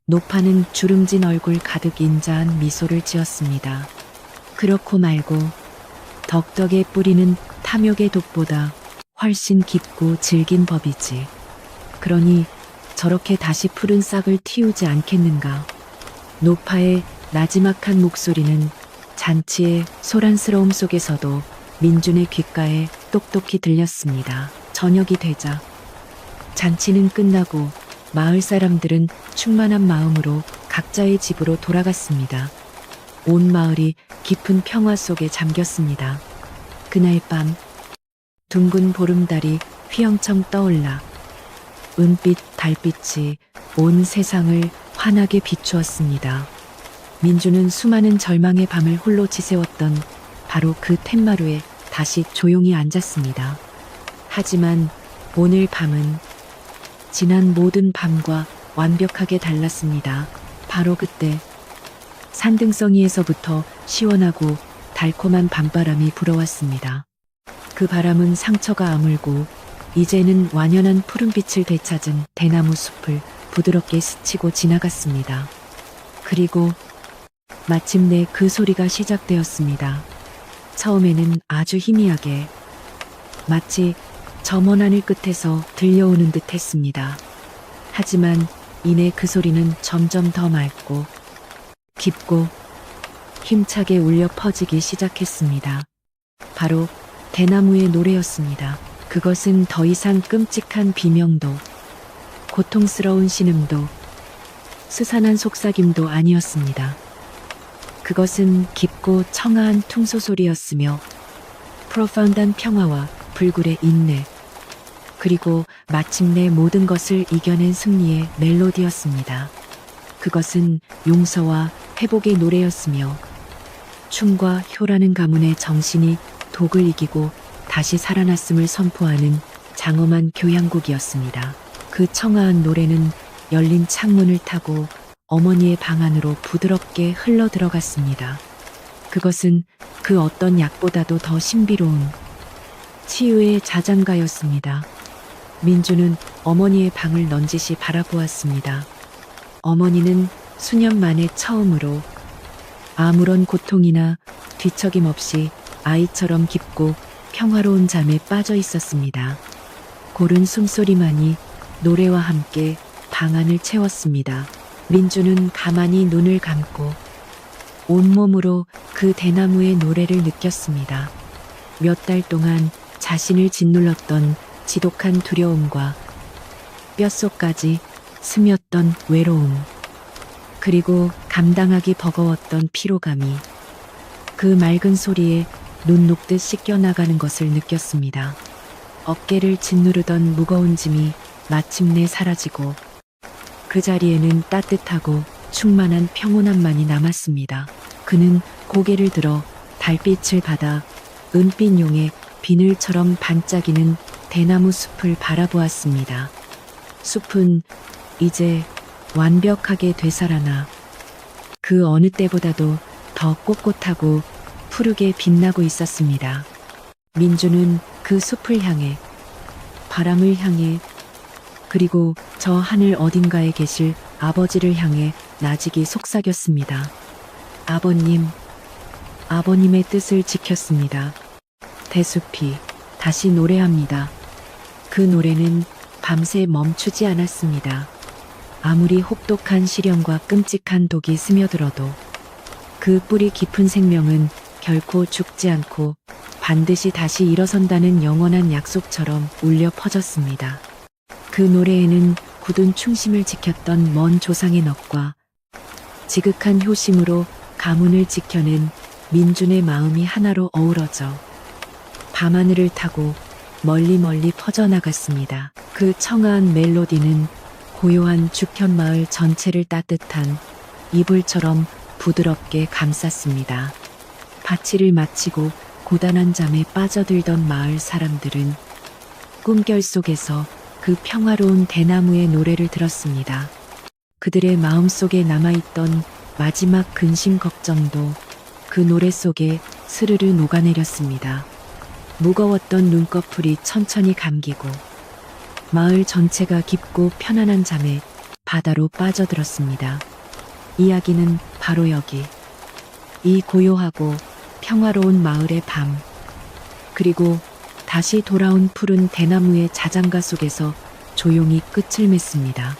노파는 주름진 얼굴 가득 인자한 미소를 지었습니다. 그렇고 말고 덕덕에 뿌리는 탐욕의 독보다 훨씬 깊고 질긴 법이지. 그러니 저렇게 다시 푸른 싹을 틔우지 않겠는가. 노파의 나지막한 목소리는 잔치의 소란스러움 속에서도 민준의 귓가에 똑똑히 들렸습니다. 저녁이 되자 잔치는 끝나고 마을 사람들은 충만한 마음으로 각자의 집으로 돌아갔습니다. 온 마을이 깊은 평화 속에 잠겼습니다. 그날 밤 둥근 보름달이 휘영청 떠올라 은빛 달빛이 온 세상을 환하게 비추었습니다. 민준은 수많은 절망의 밤을 홀로 지새웠던 바로 그 툇마루에 다시 조용히 앉았습니다. 하지만 오늘 밤은 지난 모든 밤과 완벽하게 달랐습니다. 바로 그때 산등성이에서부터 시원하고 달콤한 밤바람이 불어왔습니다. 그 바람은 상처가 아물고 이제는 완연한 푸른빛을 되찾은 대나무 숲을 부드럽게 스치고 지나갔습니다. 그리고 마침내 그 소리가 시작되었습니다. 처음에는 아주 희미하게 마치 저 먼 하늘 끝에서 들려오는 듯 했습니다. 하지만 이내 그 소리는 점점 더 맑고 깊고 힘차게 울려 퍼지기 시작했습니다. 바로 대나무의 노래였습니다. 그것은 더 이상 끔찍한 비명도, 고통스러운 신음도, 스산한 속삭임도 아니었습니다. 그것은 깊고 청아한 퉁소소리였으며 프로파운드한 평화와 불굴의 인내, 그리고 마침내 모든 것을 이겨낸 승리의 멜로디였습니다. 그것은 용서와 회복의 노래였으며 춤과 효라는 가문의 정신이 독을 이기고 다시 살아났음을 선포하는 장엄한 교향곡이었습니다. 그 청아한 노래는 열린 창문을 타고 어머니의 방 안으로 부드럽게 흘러 들어갔습니다. 그것은 그 어떤 약보다도 더 신비로운 치유의 자장가였습니다. 민주는 어머니의 방을 넌지시 바라보았습니다. 어머니는 수년 만에 처음으로 아무런 고통이나 뒤척임 없이 아이처럼 깊고 평화로운 잠에 빠져 있었습니다. 고른 숨소리만이 노래와 함께 방 안을 채웠습니다. 민주는 가만히 눈을 감고 온몸으로 그 대나무의 노래를 느꼈습니다. 몇 달 동안 자신을 짓눌렀던 지독한 두려움과 뼛속까지 스며던 외로움, 그리고 감당하기 버거웠던 피로감이 그 맑은 소리에 눈 녹듯 씻겨나가는 것을 느꼈습니다. 어깨를 짓누르던 무거운 짐이 마침내 사라지고 그 자리에는 따뜻하고 충만한 평온함만이 남았습니다. 그는 고개를 들어 달빛을 받아 은빛 용의 비늘처럼 반짝이는 대나무 숲을 바라보았습니다. 숲은 이제 완벽하게 되살아나 그 어느 때보다도 더 꼿꼿하고 푸르게 빛나고 있었습니다. 민주는 그 숲을 향해, 바람을 향해, 그리고 저 하늘 어딘가에 계실 아버지를 향해 나직이 속삭였습니다. 아버님, 아버님의 뜻을 지켰습니다. 대숲이 다시 노래합니다. 그 노래는 밤새 멈추지 않았습니다. 아무리 혹독한 시련과 끔찍한 독이 스며들어도 그 뿌리 깊은 생명은 결코 죽지 않고 반드시 다시 일어선다는 영원한 약속처럼 울려 퍼졌습니다. 그 노래에는 굳은 충심을 지켰던 먼 조상의 넋과 지극한 효심으로 가문을 지켜낸 민준의 마음이 하나로 어우러져 밤하늘을 타고 멀리 멀리 퍼져나갔습니다. 그 청아한 멜로디는 고요한 죽현 마을 전체를 따뜻한 이불처럼 부드럽게 감쌌습니다. 바치를 마치고 고단한 잠에 빠져들던 마을 사람들은 꿈결 속에서 그 평화로운 대나무의 노래를 들었습니다. 그들의 마음속에 남아있던 마지막 근심 걱정도 그 노래 속에 스르르 녹아내렸습니다. 무거웠던 눈꺼풀이 천천히 감기고 마을 전체가 깊고 편안한 잠에 바다로 빠져들었습니다. 이야기는 바로 여기, 이 고요하고 평화로운 마을의 밤, 그리고 다시 돌아온 푸른 대나무의 자장가 속에서 조용히 끝을 맺습니다.